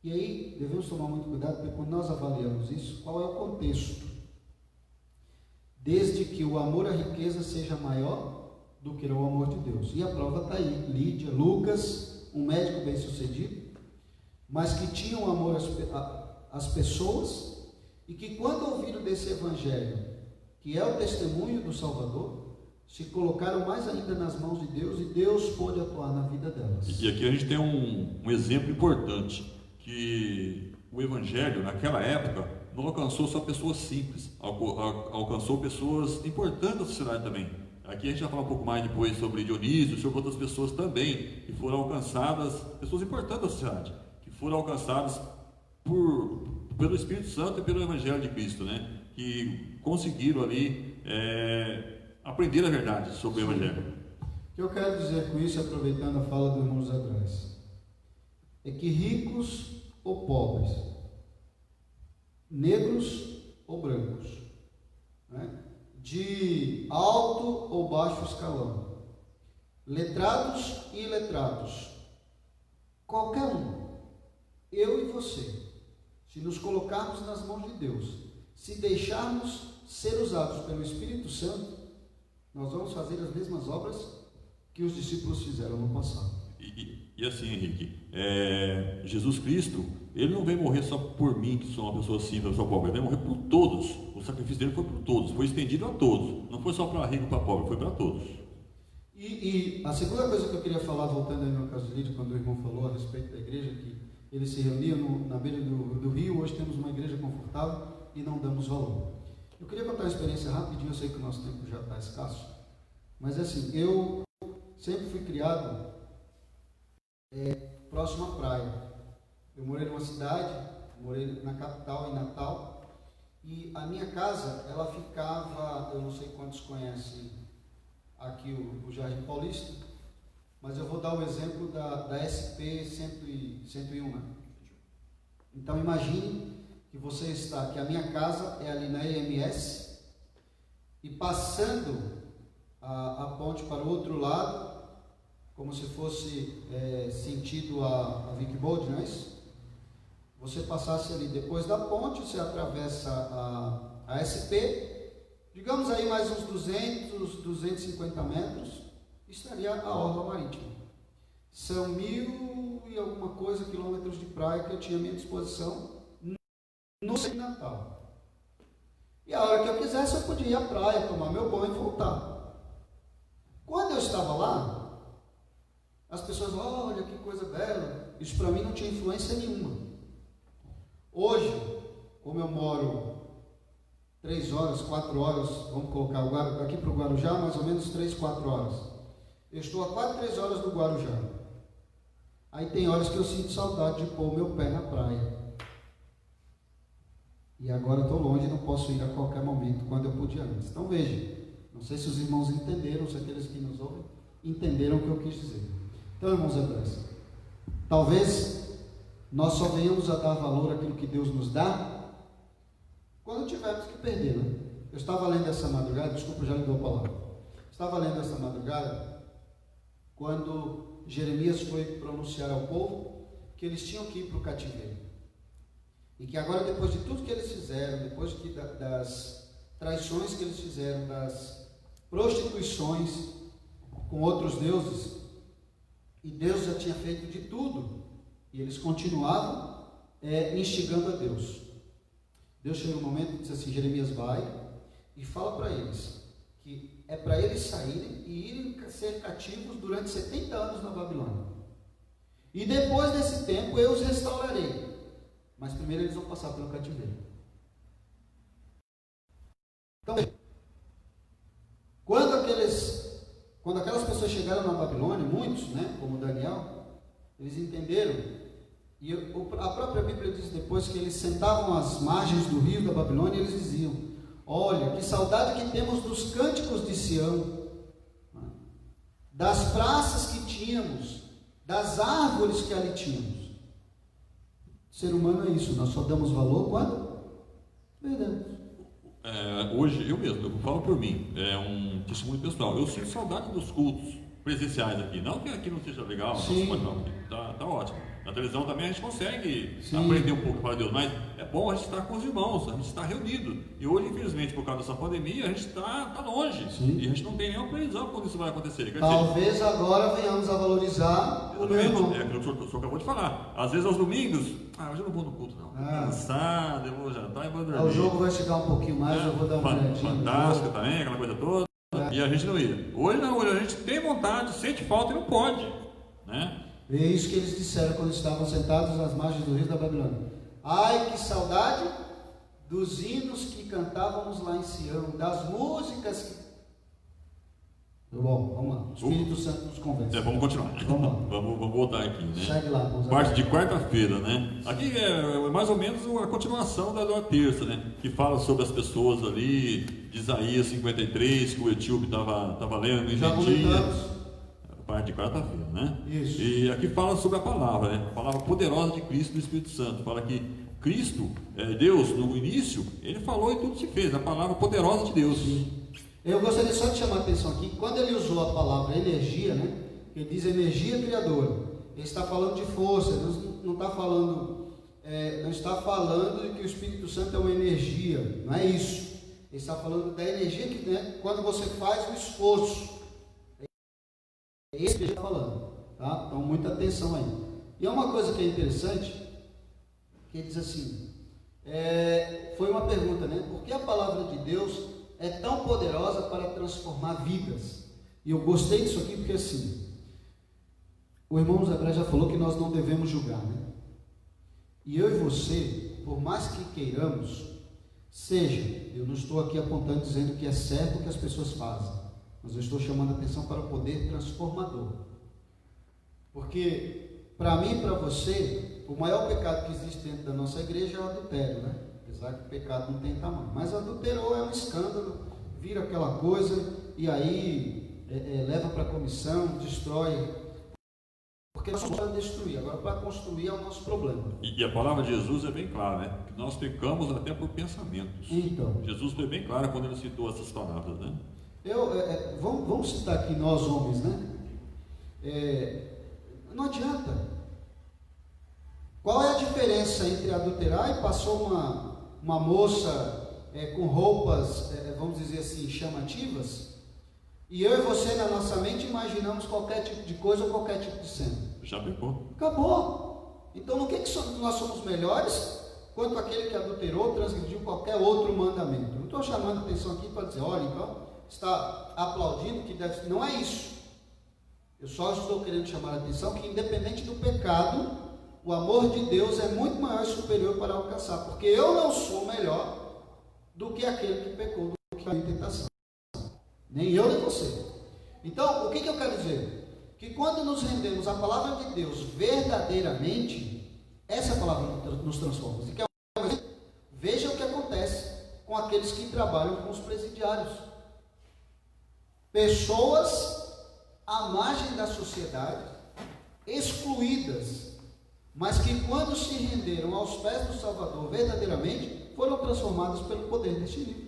E aí devemos tomar muito cuidado, porque quando nós avaliamos isso, qual é o contexto? Desde que o amor à riqueza seja maior do que o amor de Deus. E a prova está aí. Lídia, Lucas, um médico bem sucedido, mas que tinha um amor às pessoas, e que quando ouviram desse evangelho, que é o testemunho do Salvador, se colocaram mais ainda nas mãos de Deus, e Deus pôde atuar na vida delas. E aqui a gente tem um exemplo importante, que o evangelho naquela época não alcançou só pessoas simples, alcançou pessoas importantes da sociedade também. Aqui a gente vai falar um pouco mais depois sobre Dionísio, sobre outras pessoas também, que foram alcançadas, pessoas importantes da sociedade, que foram alcançadas pelo Espírito Santo e pelo Evangelho de Cristo, né? Que conseguiram ali aprender a verdade sobre o Evangelho. O que eu quero dizer com isso, aproveitando a fala do irmão José Braz, é que ricos ou pobres, negros ou brancos, né? De alto ou baixo escalão, letrados e iletrados, qualquer um, eu e você, se nos colocarmos nas mãos de Deus, se deixarmos ser usados pelo Espírito Santo, nós vamos fazer as mesmas obras que os discípulos fizeram no passado. E assim, Henrique, Jesus Cristo, ele não veio morrer só por mim, que sou uma pessoa simples, sou pobre, ele veio morrer por todos. O sacrifício dele foi por todos, foi estendido a todos, não foi só para rico e para pobre, foi para todos. E a segunda coisa que eu queria falar, voltando aí no caso de Lídia, quando o irmão falou a respeito da igreja, que eles se reuniam na beira do rio. Hoje temos uma igreja confortável e não damos valor. Eu queria contar uma experiência rapidinho, eu sei que o nosso tempo já está escasso, mas assim, eu sempre fui criado próximo à praia. Eu morei numa cidade, morei na capital, em Natal, e a minha casa, ela ficava, eu não sei quantos conhecem aqui o Jardim Paulista, mas eu vou dar o exemplo da SP 101, né? Então imagine que você está, que a minha casa é ali na EMS, e passando a ponte para o outro lado, como se fosse sentido a Vic Bold, não é isso? Você passasse ali depois da ponte, você atravessa a SP, digamos aí mais uns 250 metros, estaria a orla marítima. São 1.000 e alguma coisa quilômetros de praia que eu tinha à minha disposição no Natal. E a hora que eu quisesse, eu podia ir à praia, tomar meu banho e voltar. Quando eu estava lá, as pessoas, olha que coisa bela. Isso para mim não tinha influência nenhuma. Hoje, como eu moro 3 horas, 4 horas, vamos colocar aqui para o Guarujá, mais ou menos 3, 4 horas. Eu estou a quase 3 horas do Guarujá. Aí tem horas que eu sinto saudade de pôr o meu pé na praia. E agora estou longe e não posso ir a qualquer momento, quando eu podia antes. Então veja, não sei se os irmãos entenderam, se aqueles que nos ouvem entenderam o que eu quis dizer. Então, irmãos hebreus, talvez nós só venhamos a dar valor àquilo que Deus nos dá quando tivermos que perder, né? Eu estava lendo essa madrugada, desculpa, já lhe dou a palavra. Estava lendo essa madrugada quando Jeremias foi pronunciar ao povo que eles tinham que ir para o cativeiro. E que agora, depois de tudo que eles fizeram, depois das traições que eles fizeram, das prostituições com outros deuses, e Deus já tinha feito de tudo, e eles continuavam instigando a Deus. Deus chegou um momento e disse assim: Jeremias, vai e fala para eles que é para eles saírem e irem ser cativos durante 70 anos na Babilônia. E depois desse tempo eu os restaurarei. Mas primeiro eles vão passar pelo cativeiro. Então, quando aquelas pessoas chegaram na Babilônia, muitos, né, como Daniel, eles entenderam, e a própria Bíblia diz depois que eles sentavam às margens do rio da Babilônia e eles diziam: olha, que saudade que temos dos cânticos de Sião, das praças que tínhamos, das árvores que ali tínhamos. O ser humano é isso, nós só damos valor quando perdemos. Hoje, eu mesmo, eu falo por mim, é um testemunho pessoal, eu sinto saudade dos cultos presenciais aqui, não que aqui não seja legal, tá ótimo. Na televisão também a gente consegue aprender um pouco para Deus, mas é bom a gente estar com os irmãos, a gente está reunido. E hoje, infelizmente, por causa dessa pandemia, a gente está longe. Sim. E a gente não tem nenhuma previsão quando isso vai acontecer. Talvez agora venhamos a valorizar o meu irmão. É aquilo que o senhor acabou de falar. Às vezes aos domingos, hoje eu não vou no culto não. Cansado, eu vou jantar e vou dormir. O jogo vai chegar um pouquinho mais, eu vou dar uma olhadinha. Fantástico também, aquela coisa toda. E a gente não ia. Hoje não, hoje a gente tem vontade, sente falta e não pode, né? É isso que eles disseram quando estavam sentados às margens do rio da Babilônia. Ai, que saudade dos hinos que cantávamos lá em Sião, das músicas que... Bom, vamos lá. O Espírito Santo nos convence. Vamos continuar. Vamos lá. Vamos voltar aqui, né? Segue lá. Parte de quarta-feira, né? Aqui é mais ou menos a continuação da terça, né? Que fala sobre as pessoas ali, de Isaías 53, que o etíope estava lendo e entendia. Parte de quarta-feira, né? Isso. E aqui fala sobre a palavra, né? A palavra poderosa de Cristo e do Espírito Santo. Fala que Cristo, Deus, no início, ele falou e tudo se fez. A palavra poderosa de Deus. Sim. Eu gostaria só de chamar a atenção aqui, quando ele usou a palavra energia, né? Ele diz energia criadora. Ele está falando de força, não está falando de que o Espírito Santo é uma energia, não é isso. Ele está falando da energia que, né, quando você faz o esforço. É isso que ele está falando, tá? Então, muita atenção aí. E é uma coisa que é interessante, que ele diz assim, foi uma pergunta, né? Por que a palavra de Deus é tão poderosa para transformar vidas? E eu gostei disso aqui porque assim, o irmão Zé já falou que nós não devemos julgar, né? E eu e você, por mais que queiramos, eu não estou aqui apontando dizendo que é certo o que as pessoas fazem, mas eu estou chamando a atenção para o poder transformador. Porque, para mim e para você, o maior pecado que existe dentro da nossa igreja é o adultério, né? Apesar que o pecado não tem tamanho. Mas adulterou é um escândalo, vira aquela coisa, e aí leva para a comissão, destrói. Porque nós somos para destruir, agora para construir é o nosso problema. E a palavra de Jesus é bem clara, né? Que nós pecamos até por pensamentos. Então, Jesus foi bem claro quando ele citou essas palavras, né? Vamos citar aqui nós homens, né? Não adianta. Qual é a diferença entre adulterar e passou uma moça com roupas, vamos dizer assim, chamativas, e eu e você na nossa mente imaginamos qualquer tipo de coisa ou qualquer tipo de cena? Já pecou. Acabou. Então no que nós somos melhores quanto aquele que adulterou, transgrediu qualquer outro mandamento? Não estou chamando a atenção aqui para dizer, olha, então está aplaudindo que deve... Não é isso. Eu só estou querendo chamar a atenção que, independente do pecado, o amor de Deus é muito maior e superior para alcançar, porque eu não sou melhor do que aquele que pecou, do que a tentação. Nem eu, nem você. Então, o que eu quero dizer? que quando nos rendemos à palavra de Deus verdadeiramente, essa palavra nos transforma. Veja o que acontece com aqueles que trabalham com os presidiários. Pessoas à margem da sociedade, excluídas, mas que quando se renderam aos pés do Salvador verdadeiramente, foram transformados pelo poder deste livro.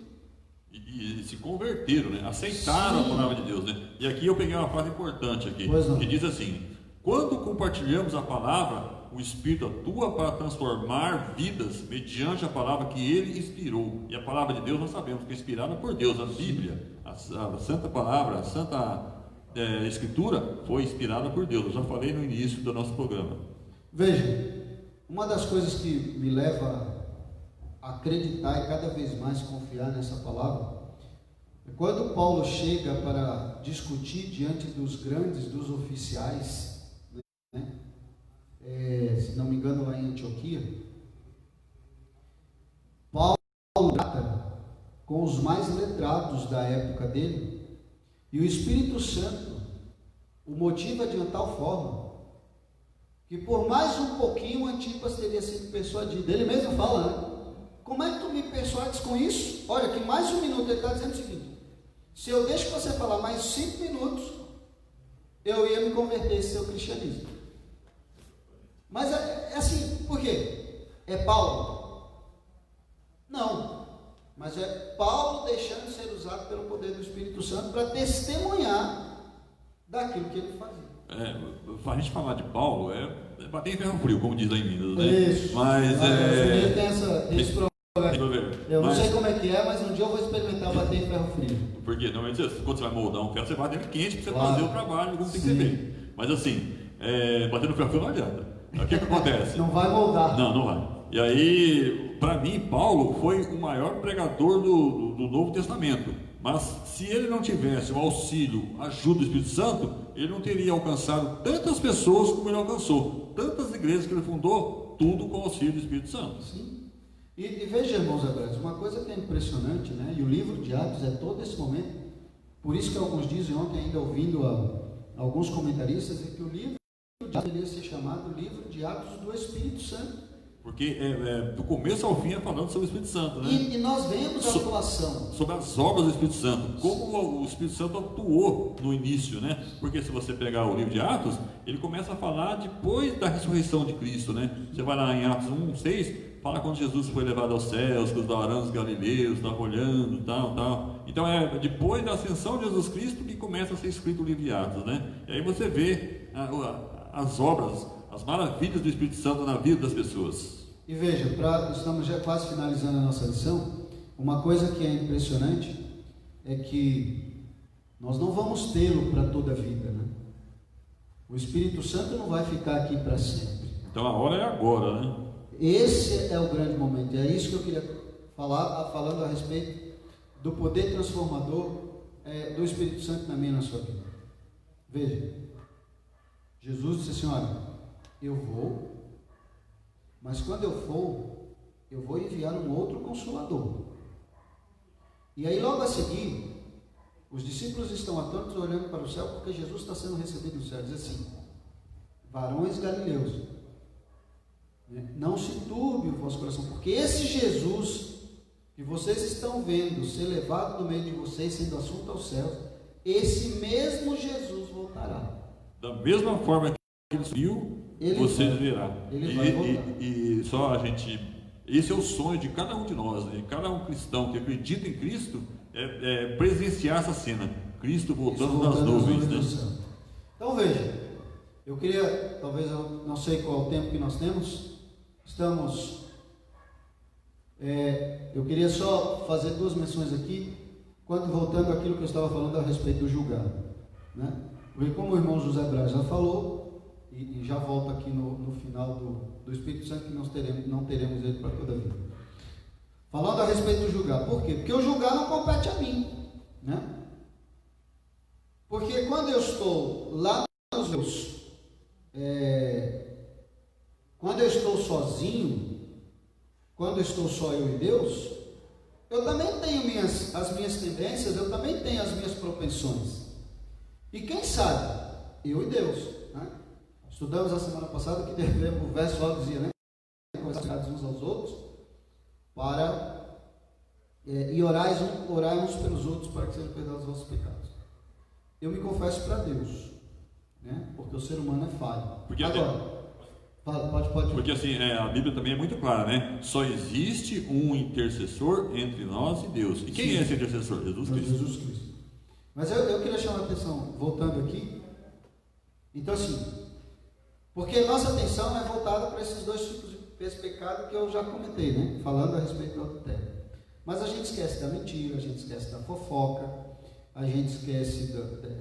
E se converteram, né? Aceitaram Sim. a palavra de Deus, né? E aqui eu peguei uma frase importante aqui, que diz assim: quando compartilhamos a palavra, o Espírito atua para transformar vidas mediante a palavra que Ele inspirou. E a palavra de Deus nós sabemos que é inspirada por Deus. A Bíblia, a Santa Palavra, a Santa Escritura foi inspirada por Deus. Eu já falei no início do nosso programa. Veja, uma das coisas que me leva a acreditar e cada vez mais confiar nessa palavra é quando Paulo chega para discutir diante dos grandes, dos oficiais, né? Se não me engano lá em Antioquia, Paulo trata com os mais letrados da época dele, e o Espírito Santo o motiva de uma tal forma que por mais um pouquinho Antipas teria sido persuadido. Ele mesmo fala, né? Como é que tu me persuades com isso? Olha, que mais um minuto. Ele está dizendo o seguinte: se eu deixo você falar mais 5 minutos, eu ia me converter esse seu cristianismo. Mas é assim, por quê? É Paulo? Não, mas é Paulo deixando de ser usado pelo poder do Espírito Santo para testemunhar daquilo que ele fazia. A gente falar de Paulo é bater em ferro frio, como diz lá em Minas, né? Isso. Mas tem esse problema. Eu não sei como é que é, mas um dia eu vou experimentar bater em ferro frio. Porque normalmente quando você vai moldar um ferro, você bate ele quente para você Claro. fazer o trabalho como tem que ser feito. Mas assim, bater no ferro frio não adianta. O que acontece? Não vai moldar. Não vai. E aí, para mim, Paulo foi o maior pregador do Novo Testamento. Mas se ele não tivesse o auxílio, a ajuda do Espírito Santo, ele não teria alcançado tantas pessoas como ele alcançou. Tantas igrejas que ele fundou, tudo com o auxílio do Espírito Santo. Sim. E veja, irmãos abraços, uma coisa que é impressionante, né? E o livro de Atos é todo esse momento. Por isso que alguns dizem, ontem ainda ouvindo alguns comentaristas, é que o livro de Atos deveria ser chamado livro de Atos do Espírito Santo. Porque do começo ao fim é falando sobre o Espírito Santo, né? E nós vemos a atuação. Sobre as obras do Espírito Santo, como o Espírito Santo atuou no início, né? Porque se você pegar o livro de Atos, ele começa a falar depois da ressurreição de Cristo, né? Você vai lá em Atos 1:6, fala quando Jesus foi levado aos céus, que os varones galileus estavam olhando, tal. Então é depois da ascensão de Jesus Cristo que começa a ser escrito o livro de Atos, né? E aí você vê as obras, as maravilhas do Espírito Santo na vida das pessoas. E veja, estamos já quase finalizando a nossa lição. Uma coisa que é impressionante é que nós não vamos tê-lo para toda a vida, né? O Espírito Santo não vai ficar aqui para sempre. Então a hora é agora, né? Esse é o grande momento. E é isso que eu queria falar, falando a respeito do poder transformador do Espírito Santo na minha e na sua vida. Veja, Jesus disse assim: olha, eu vou, mas quando eu for, eu vou enviar um outro Consolador. E aí logo a seguir, os discípulos estão atônitos olhando para o céu, porque Jesus está sendo recebido no céu. Diz assim: varões galileus, não se turbe o vosso coração, porque esse Jesus que vocês estão vendo ser levado do meio de vocês, sendo assunto aos céus, esse mesmo Jesus voltará. Da mesma forma que ele subiu, vocês verão. Ele vai voltar. E só a gente, esse é o sonho de cada um de nós, né? Cada um cristão que acredita em Cristo, presenciar essa cena, Cristo voltando das nuvens, né? Então veja, eu queria, talvez eu não sei qual é o tempo que nós temos, eu queria só fazer 2 menções aqui, voltando àquilo que eu estava falando a respeito do julgado, né? Porque como o irmão José Braz já falou, e já volta aqui no final do Espírito Santo, que não teremos ele para toda a vida. Falando a respeito do julgar, por quê? Porque o julgar não compete a mim, né? Porque quando eu estou lá nos meus, quando eu estou sozinho, quando eu estou só eu e Deus, eu também tenho as minhas tendências, eu também tenho as minhas propensões. E quem sabe, eu e Deus, né? Estudamos a semana passada que o verso lá dizia, né? Conversados uns aos outros, e orai uns pelos outros para que sejam perdoados os vossos pecados. Eu me confesso para Deus, né? Porque o ser humano é falho. Pode. Porque assim, a Bíblia também é muito clara, né? Só existe um intercessor entre nós e Deus. E quem é esse intercessor? Jesus Cristo. Mas eu queria chamar a atenção, voltando aqui. Então assim, porque nossa atenção é voltada para esses dois tipos de pecado que eu já comentei, né? Falando a respeito do adultério. Mas a gente esquece da mentira, a gente esquece da fofoca, a gente esquece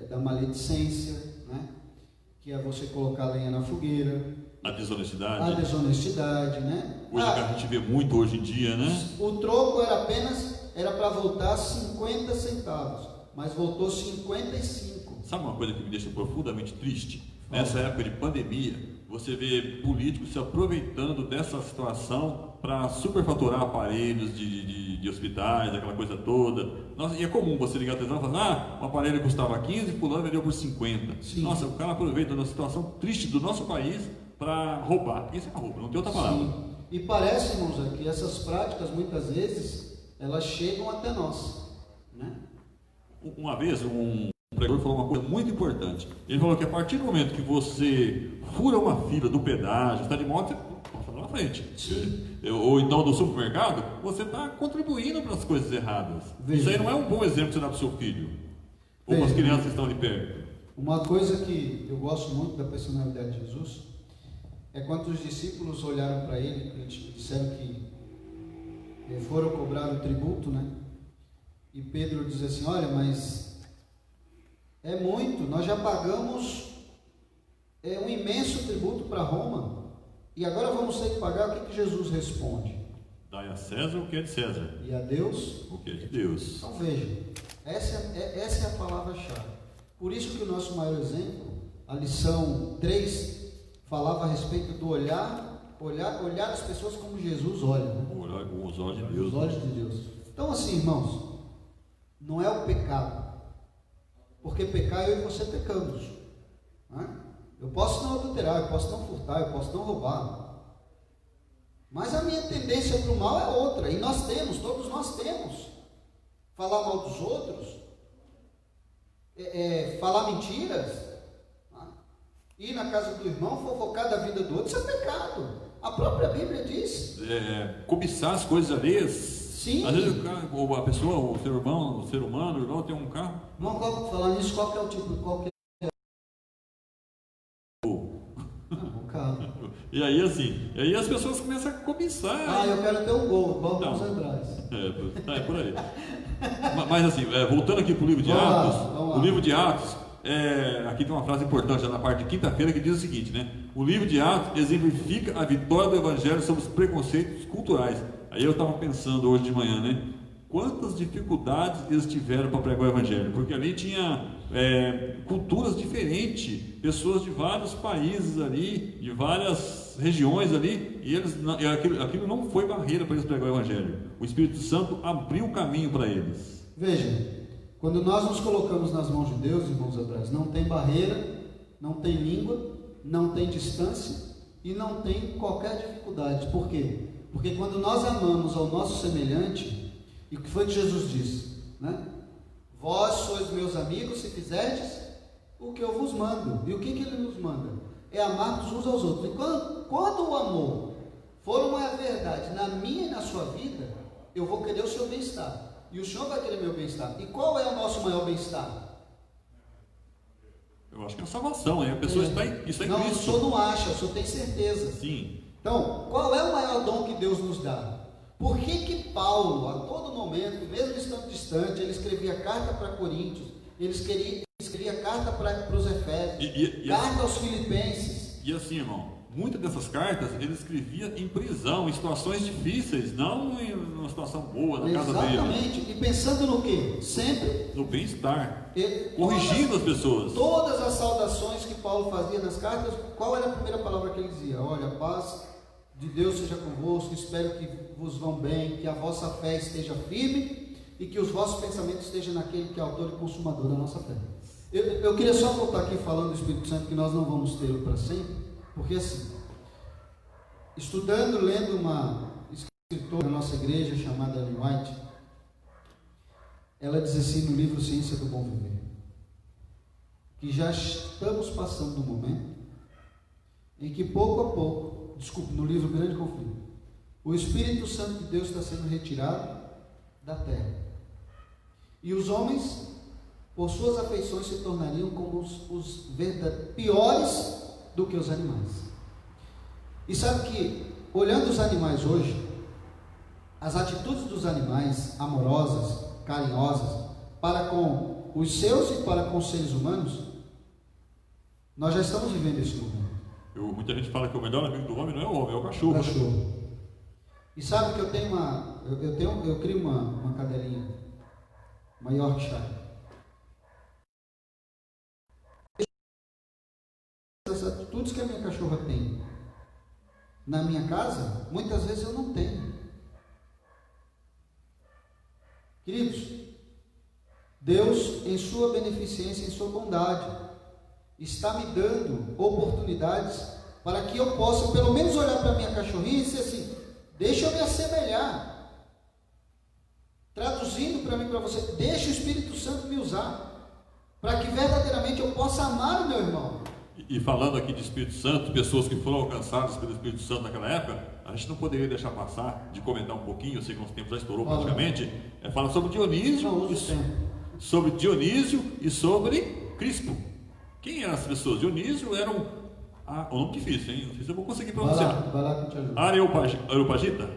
da maledicência, né? Que é você colocar lenha na fogueira. A desonestidade. Né? Coisa que a gente vê muito hoje em dia, né? O troco era para voltar 50 centavos, mas voltou 55. Sabe uma coisa que me deixa profundamente triste? Nessa época de pandemia, você vê políticos se aproveitando dessa situação para superfaturar aparelhos de hospitais, aquela coisa toda. Nossa, e é comum você ligar a televisão e falar, um aparelho custava 15, fulano vendeu por 50. Sim. Nossa, o cara aproveita uma situação triste do nosso país para roubar. Isso é roubo, não tem outra palavra. Sim. E parece, irmãos, que essas práticas, muitas vezes, elas chegam até nós, né? Uma vez, um pregador falou uma coisa muito importante. Ele falou que a partir do momento que você fura uma fila do pedágio, está de moto, você passa lá na frente. Sim. Ou então do supermercado, você está contribuindo para as coisas erradas. Veja. Isso aí não é um bom exemplo que você dá para o seu filho. Ou para as crianças que estão ali perto. Uma coisa que eu gosto muito da personalidade de Jesus é quando os discípulos olharam para ele e disseram que foram cobrar o tributo, né? E Pedro diz assim, olha, mas é muito, nós já pagamos um imenso tributo para Roma, e agora vamos ter que pagar. O que Jesus responde? Dai a César o que é de César, e a Deus o que é de Deus. Então veja, essa é a palavra-chave. Por isso que o nosso maior exemplo, a lição 3, falava a respeito do olhar as pessoas como Jesus olha, né? Olhar com os olhos de Deus. Os olhos de Deus. Então assim, irmãos, não é o pecado, porque pecar eu e você pecamos, né? Eu posso não adulterar, eu posso não furtar, eu posso não roubar, mas a minha tendência para o mal é outra, e todos nós temos, falar mal dos outros, falar mentiras, né? Ir na casa do irmão, fofocar da vida do outro, isso é pecado. A própria Bíblia diz. Cobiçar as coisas alheias. Sim. Às vezes a pessoa, o ser humano, o irmão tem um carro. Não, falar nisso, qual que é o tipo? Qual que é? O carro. E aí as pessoas começam a cobiçar. Eu quero ter um Gol, igual Então, os Andrais. É por aí. Mas assim, voltando aqui para o livro de Atos, vamos lá. O livro de Atos, aqui tem uma frase importante já na parte de quinta-feira que diz o seguinte, né? O livro de Atos exemplifica a vitória do Evangelho sobre os preconceitos culturais. Aí eu estava pensando hoje de manhã, né? Quantas dificuldades eles tiveram para pregar o Evangelho? Porque ali tinha culturas diferentes, pessoas de vários países ali, de várias regiões ali, e aquilo não foi barreira para eles pregar o Evangelho. O Espírito Santo abriu o caminho para eles. Veja, quando nós nos colocamos nas mãos de Deus, irmãos atrás, não tem barreira, não tem língua, não tem distância e não tem qualquer dificuldade. Por quê? Porque quando nós amamos ao nosso semelhante, e o que foi que Jesus disse, né? Vós sois meus amigos se fizerdes o que eu vos mando. E o que ele nos manda? É amarmos uns aos outros. E quando o amor for uma verdade na minha e na sua vida, eu vou querer o seu bem-estar. E o Senhor vai querer meu bem-estar. E qual é o nosso maior bem-estar? Eu acho que é a salvação, a pessoa está em Cristo. Não, o Senhor não acha, o Senhor tem certeza. Sim. Então, qual é o maior dom que Deus nos dá? Por que Paulo, a todo momento, mesmo estando distante, ele escrevia carta para Coríntios, ele escrevia carta para os Efésios, carta aos Filipenses. E assim, irmão, muitas dessas cartas ele escrevia em prisão, em situações difíceis, não em uma situação boa na casa dele. Exatamente, e pensando no quê? Sempre no bem-estar, corrigindo as pessoas. Todas as saudações que Paulo fazia nas cartas, qual era a primeira palavra que ele dizia? Olha, paz de Deus seja convosco, espero que vos vão bem, que a vossa fé esteja firme e que os vossos pensamentos estejam naquele que é autor e consumador da nossa fé. Eu queria só voltar aqui falando do Espírito Santo, que nós não vamos tê-lo para sempre, porque assim, estudando, lendo uma escritora da nossa igreja chamada Ellen White, ela diz assim no livro Ciência do Bom Viver, que já estamos passando do momento em que pouco a pouco, no livro Grande Conflito, o Espírito Santo de Deus está sendo retirado da terra, e os homens, por suas afeições, se tornariam como os verdadeiros piores do que os animais. E sabe que, olhando os animais hoje, as atitudes dos animais amorosas, carinhosas, para com os seus e para com os seres humanos, nós já estamos vivendo esse momento. Muita gente fala que o melhor amigo do homem não é o homem, é o cachorro. O cachorro. E sabe que eu tenho eu crio uma cadelinha, uma Yorkshire. As atitudes que a minha cachorra tem na minha casa, muitas vezes eu não tenho. Queridos, Deus, em sua beneficência, em sua bondade, está me dando oportunidades para que eu possa, pelo menos, olhar para a minha cachorrinha e dizer assim: deixa eu me assemelhar. Traduzindo para mim, para você, deixa o Espírito Santo me usar, para que verdadeiramente eu possa amar o meu irmão. E falando aqui de Espírito Santo, pessoas que foram alcançadas pelo Espírito Santo naquela época, a gente não poderia deixar passar de comentar um pouquinho, eu sei que nosso tempo já estourou praticamente, fala sobre Dionísio, sobre Dionísio e sobre Crispo. Quem eram as pessoas? Dionísio era o nome difícil, hein? Não sei se eu vou conseguir pronunciar. Vai lá que eu te ajudo. Areopagita?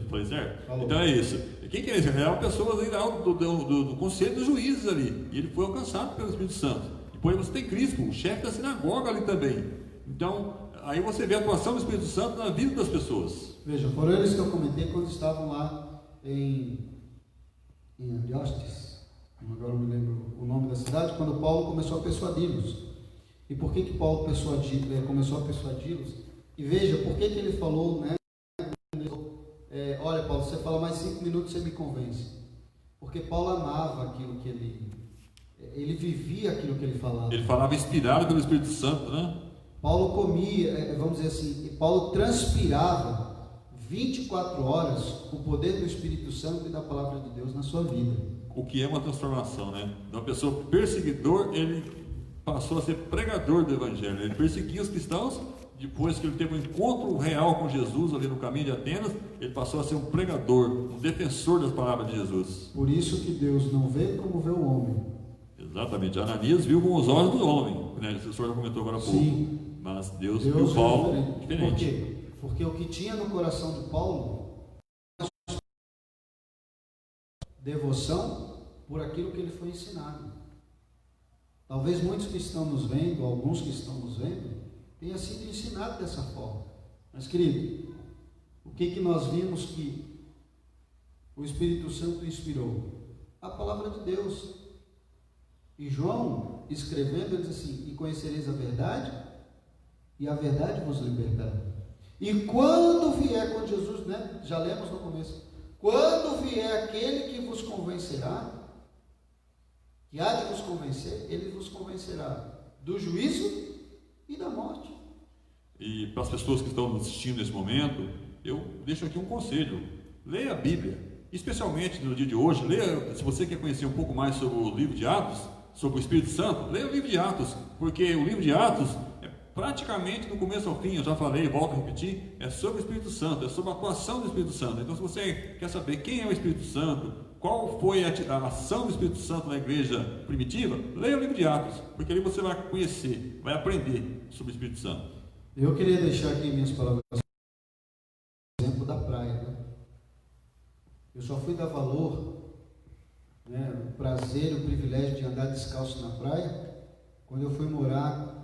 Foi certo? Falou. Então é isso. Quem que é isso? Eram pessoas aí do conselho dos juízes ali, e ele foi alcançado pelo Espírito Santo. Depois você tem Crispo, o chefe da sinagoga ali também. Então, aí você vê a atuação do Espírito Santo na vida das pessoas. Veja, foram eles que eu comentei quando estavam lá em Ariostes, agora eu me lembro o nome da cidade, quando Paulo começou a persuadi-los. E por que Paulo começou a persuadi-los? E veja, por que ele falou, né? Olha, Paulo, você fala mais 5 minutos, você me convence. Porque Paulo amava aquilo que ele vivia aquilo que ele falava. Ele falava inspirado pelo Espírito Santo, né? Paulo comia, vamos dizer assim, Paulo transpirava 24 horas o poder do Espírito Santo e da palavra de Deus na sua vida. O que é uma transformação, né? De uma pessoa perseguidor, ele passou a ser pregador do Evangelho. Ele perseguia os cristãos. Depois que ele teve um encontro real com Jesus ali no caminho de Atenas, ele passou a ser um pregador, um defensor das palavras de Jesus. Por isso que Deus não vê como vê o homem. Exatamente. Ananias viu com os olhos do homem, né? O senhor já comentou agora há pouco. Sim. Mas Deus viu Paulo diferente. Por quê? Porque o que tinha no coração de Paulo, devoção por aquilo que ele foi ensinado. Talvez muitos que estão nos vendo, alguns que estão nos vendo, tenha sido ensinado dessa forma. Mas, querido, o que nós vimos que o Espírito Santo inspirou? A palavra de Deus. E João, escrevendo, ele diz assim: e conhecereis a verdade, e a verdade vos libertará. E quando vier, quando Jesus, né, já lemos no começo, quando vier aquele que vos convencerá, que há de vos convencer, ele vos convencerá do juízo e da morte. E para as pessoas que estão nos assistindo nesse momento, eu deixo aqui um conselho: leia a Bíblia, especialmente no dia de hoje. Leia, se você quer conhecer um pouco mais sobre o livro de Atos, sobre o Espírito Santo, leia o livro de Atos, porque o livro de Atos é praticamente do começo ao fim, eu já falei, volto a repetir, é sobre o Espírito Santo, é sobre a atuação do Espírito Santo. Então, se você quer saber quem é o Espírito Santo, qual foi a ação do Espírito Santo na igreja primitiva, leia o livro de Atos, porque ali você vai conhecer, vai aprender sobre o Espírito Santo. Eu queria deixar aqui minhas palavras, exemplo da praia, né? Eu só fui dar valor, né, o prazer, o privilégio de andar descalço na praia, quando eu fui morar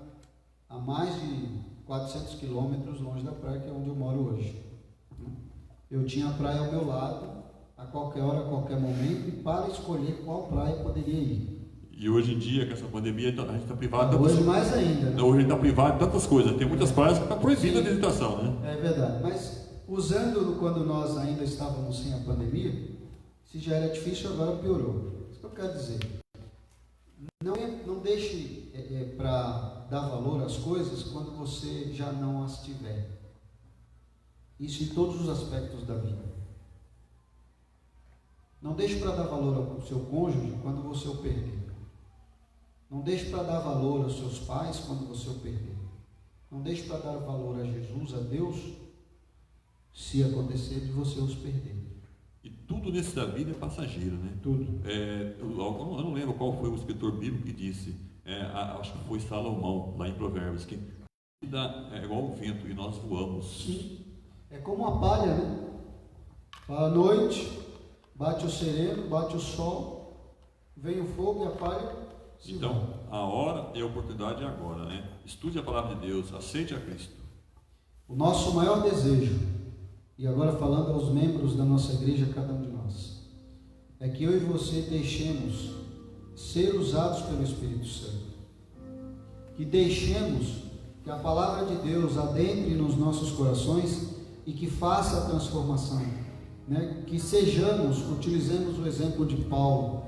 a mais de 400 quilômetros longe da praia, que é onde eu moro hoje. Eu tinha a praia ao meu lado, a qualquer hora, a qualquer momento, e para escolher qual praia eu poderia ir. E hoje em dia, com essa pandemia, a gente está privado de hoje mais ainda, né? Hoje a gente está privado de tantas coisas. Tem muitas praias que está proibida a visitação, né? É verdade, mas usando quando nós ainda estávamos sem a pandemia, se já era difícil, agora piorou. Isso que eu quero dizer. Não deixe para dar valor às coisas quando você já não as tiver. Isso em todos os aspectos da vida. Não deixe para dar valor ao seu cônjuge quando você o perder. Não deixe para dar valor aos seus pais quando você o perder. Não deixe para dar valor a Jesus, a Deus, se acontecer de você os perder. E tudo nesse da vida é passageiro, né? Tudo. Eu não lembro qual foi o escritor bíblico que disse, acho que foi Salomão, lá em Provérbios, que a vida é igual ao vento e nós voamos. Sim. É como uma palha, né? À noite, bate o sereno, bate o sol, vem o fogo e a palha se vai. Então, a hora e a oportunidade é agora, né? Estude a palavra de Deus, aceite a Cristo. O nosso maior desejo, e agora falando aos membros da nossa igreja, cada um de nós, é que eu e você deixemos ser usados pelo Espírito Santo. Que deixemos que a palavra de Deus adentre nos nossos corações e que faça a transformação, né? Que sejamos, utilizemos o exemplo de Paulo,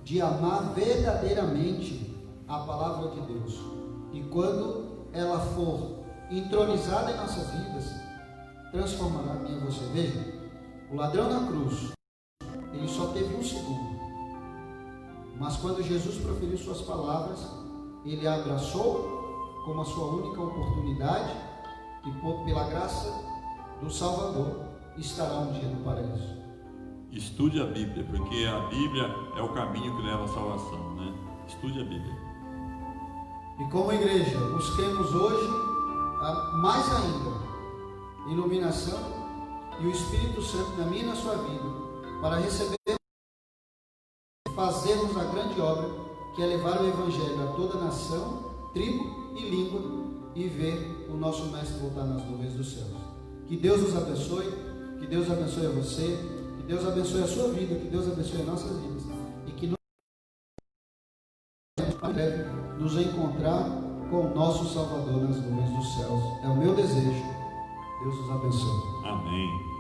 de amar verdadeiramente a palavra de Deus. E quando ela for entronizada em nossas vidas, transformará a mim e você. Veja, o ladrão na cruz, ele só teve 1 segundo. Mas quando Jesus proferiu suas palavras, ele a abraçou como a sua única oportunidade e pela graça do Salvador estará um dia no paraíso. Estude a Bíblia, porque a Bíblia é o caminho que leva à salvação, né? Estude a Bíblia. E como igreja, busquemos hoje, mais ainda, iluminação e o Espírito Santo na minha e na sua vida, para receber e fazermos a grande obra, que é levar o Evangelho a toda nação, tribo e língua, e ver o nosso Mestre voltar nas nuvens dos céus. Que Deus nos abençoe, que Deus abençoe a você, que Deus abençoe a sua vida, que Deus abençoe as nossas vidas, e que nós breve nos encontrar com o nosso Salvador nas nuvens dos céus. É o meu desejo. Deus nos abençoe. Amém.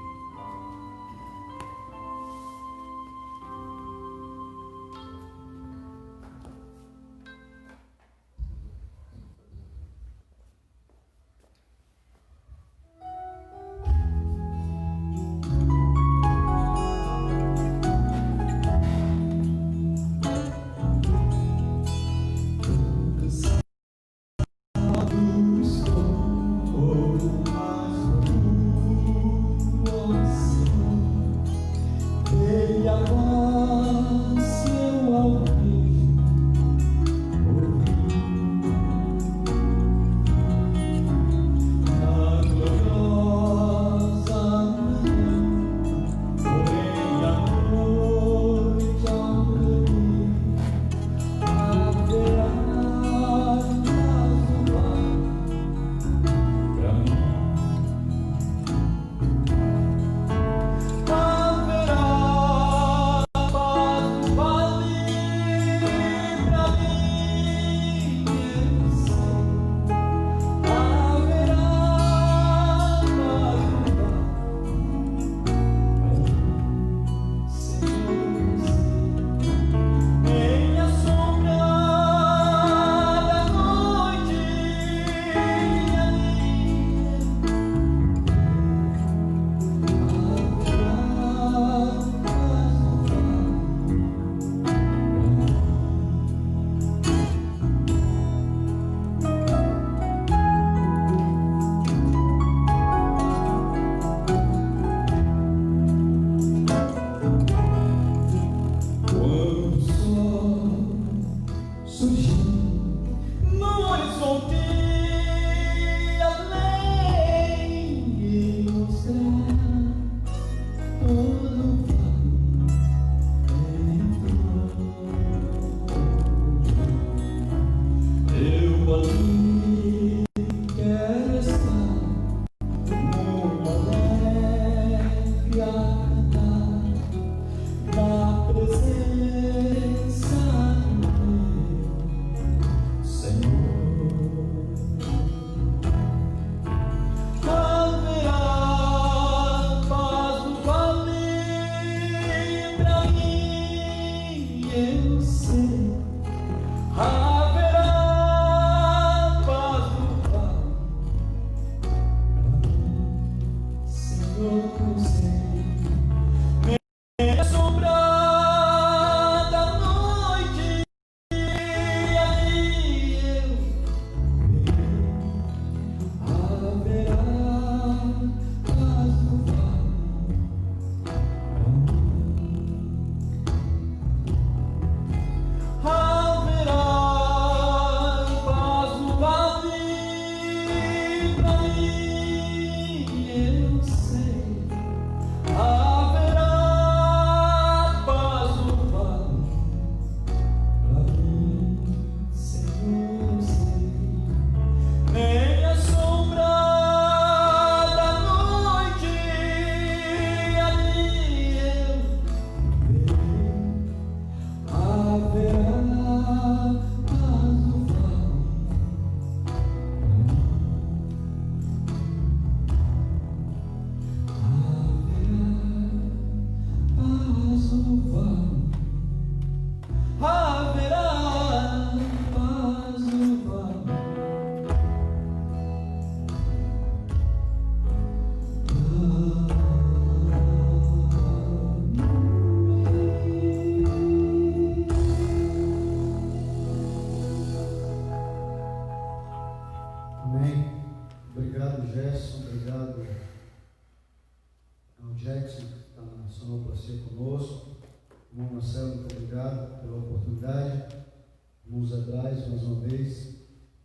irmão Zé Braz, mais uma vez.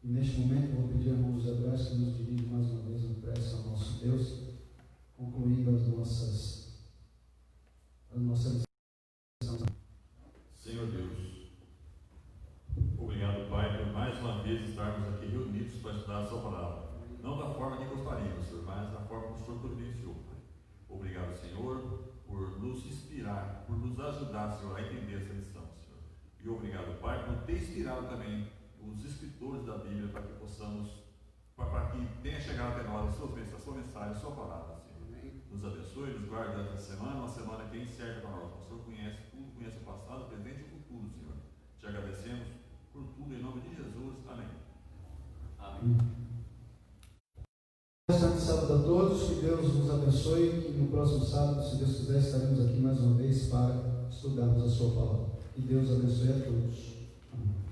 E neste momento eu vou pedir ao irmão Zé Braz que nos dirija mais uma vez no prece ao nosso Deus, concluindo as nossas lições. Senhor Deus, obrigado, Pai, por mais uma vez estarmos aqui reunidos para estudar a sua palavra. Não da forma que gostaríamos, Senhor, mas da forma que o Senhor providenciou, Pai. Obrigado, Senhor, por nos inspirar, por nos ajudar, Senhor, a entender essa lição, Senhor. E obrigado, Pai, por ter inspirado também os escritores da Bíblia para que possamos, para que tenha chegado até nós a sua mensagem, a sua palavra, Senhor. Nos abençoe, nos guarde durante a semana, uma semana que é incerta para nós. O Senhor conhece tudo, conhece o passado, o presente e o futuro, Senhor. Te agradecemos por tudo, em nome de Jesus. Amém. Amém. Santo sábado a todos, que Deus nos abençoe, que no próximo sábado, se Deus quiser, estaremos aqui mais uma vez para estudarmos a sua palavra. Que Deus abençoe a todos. Amém.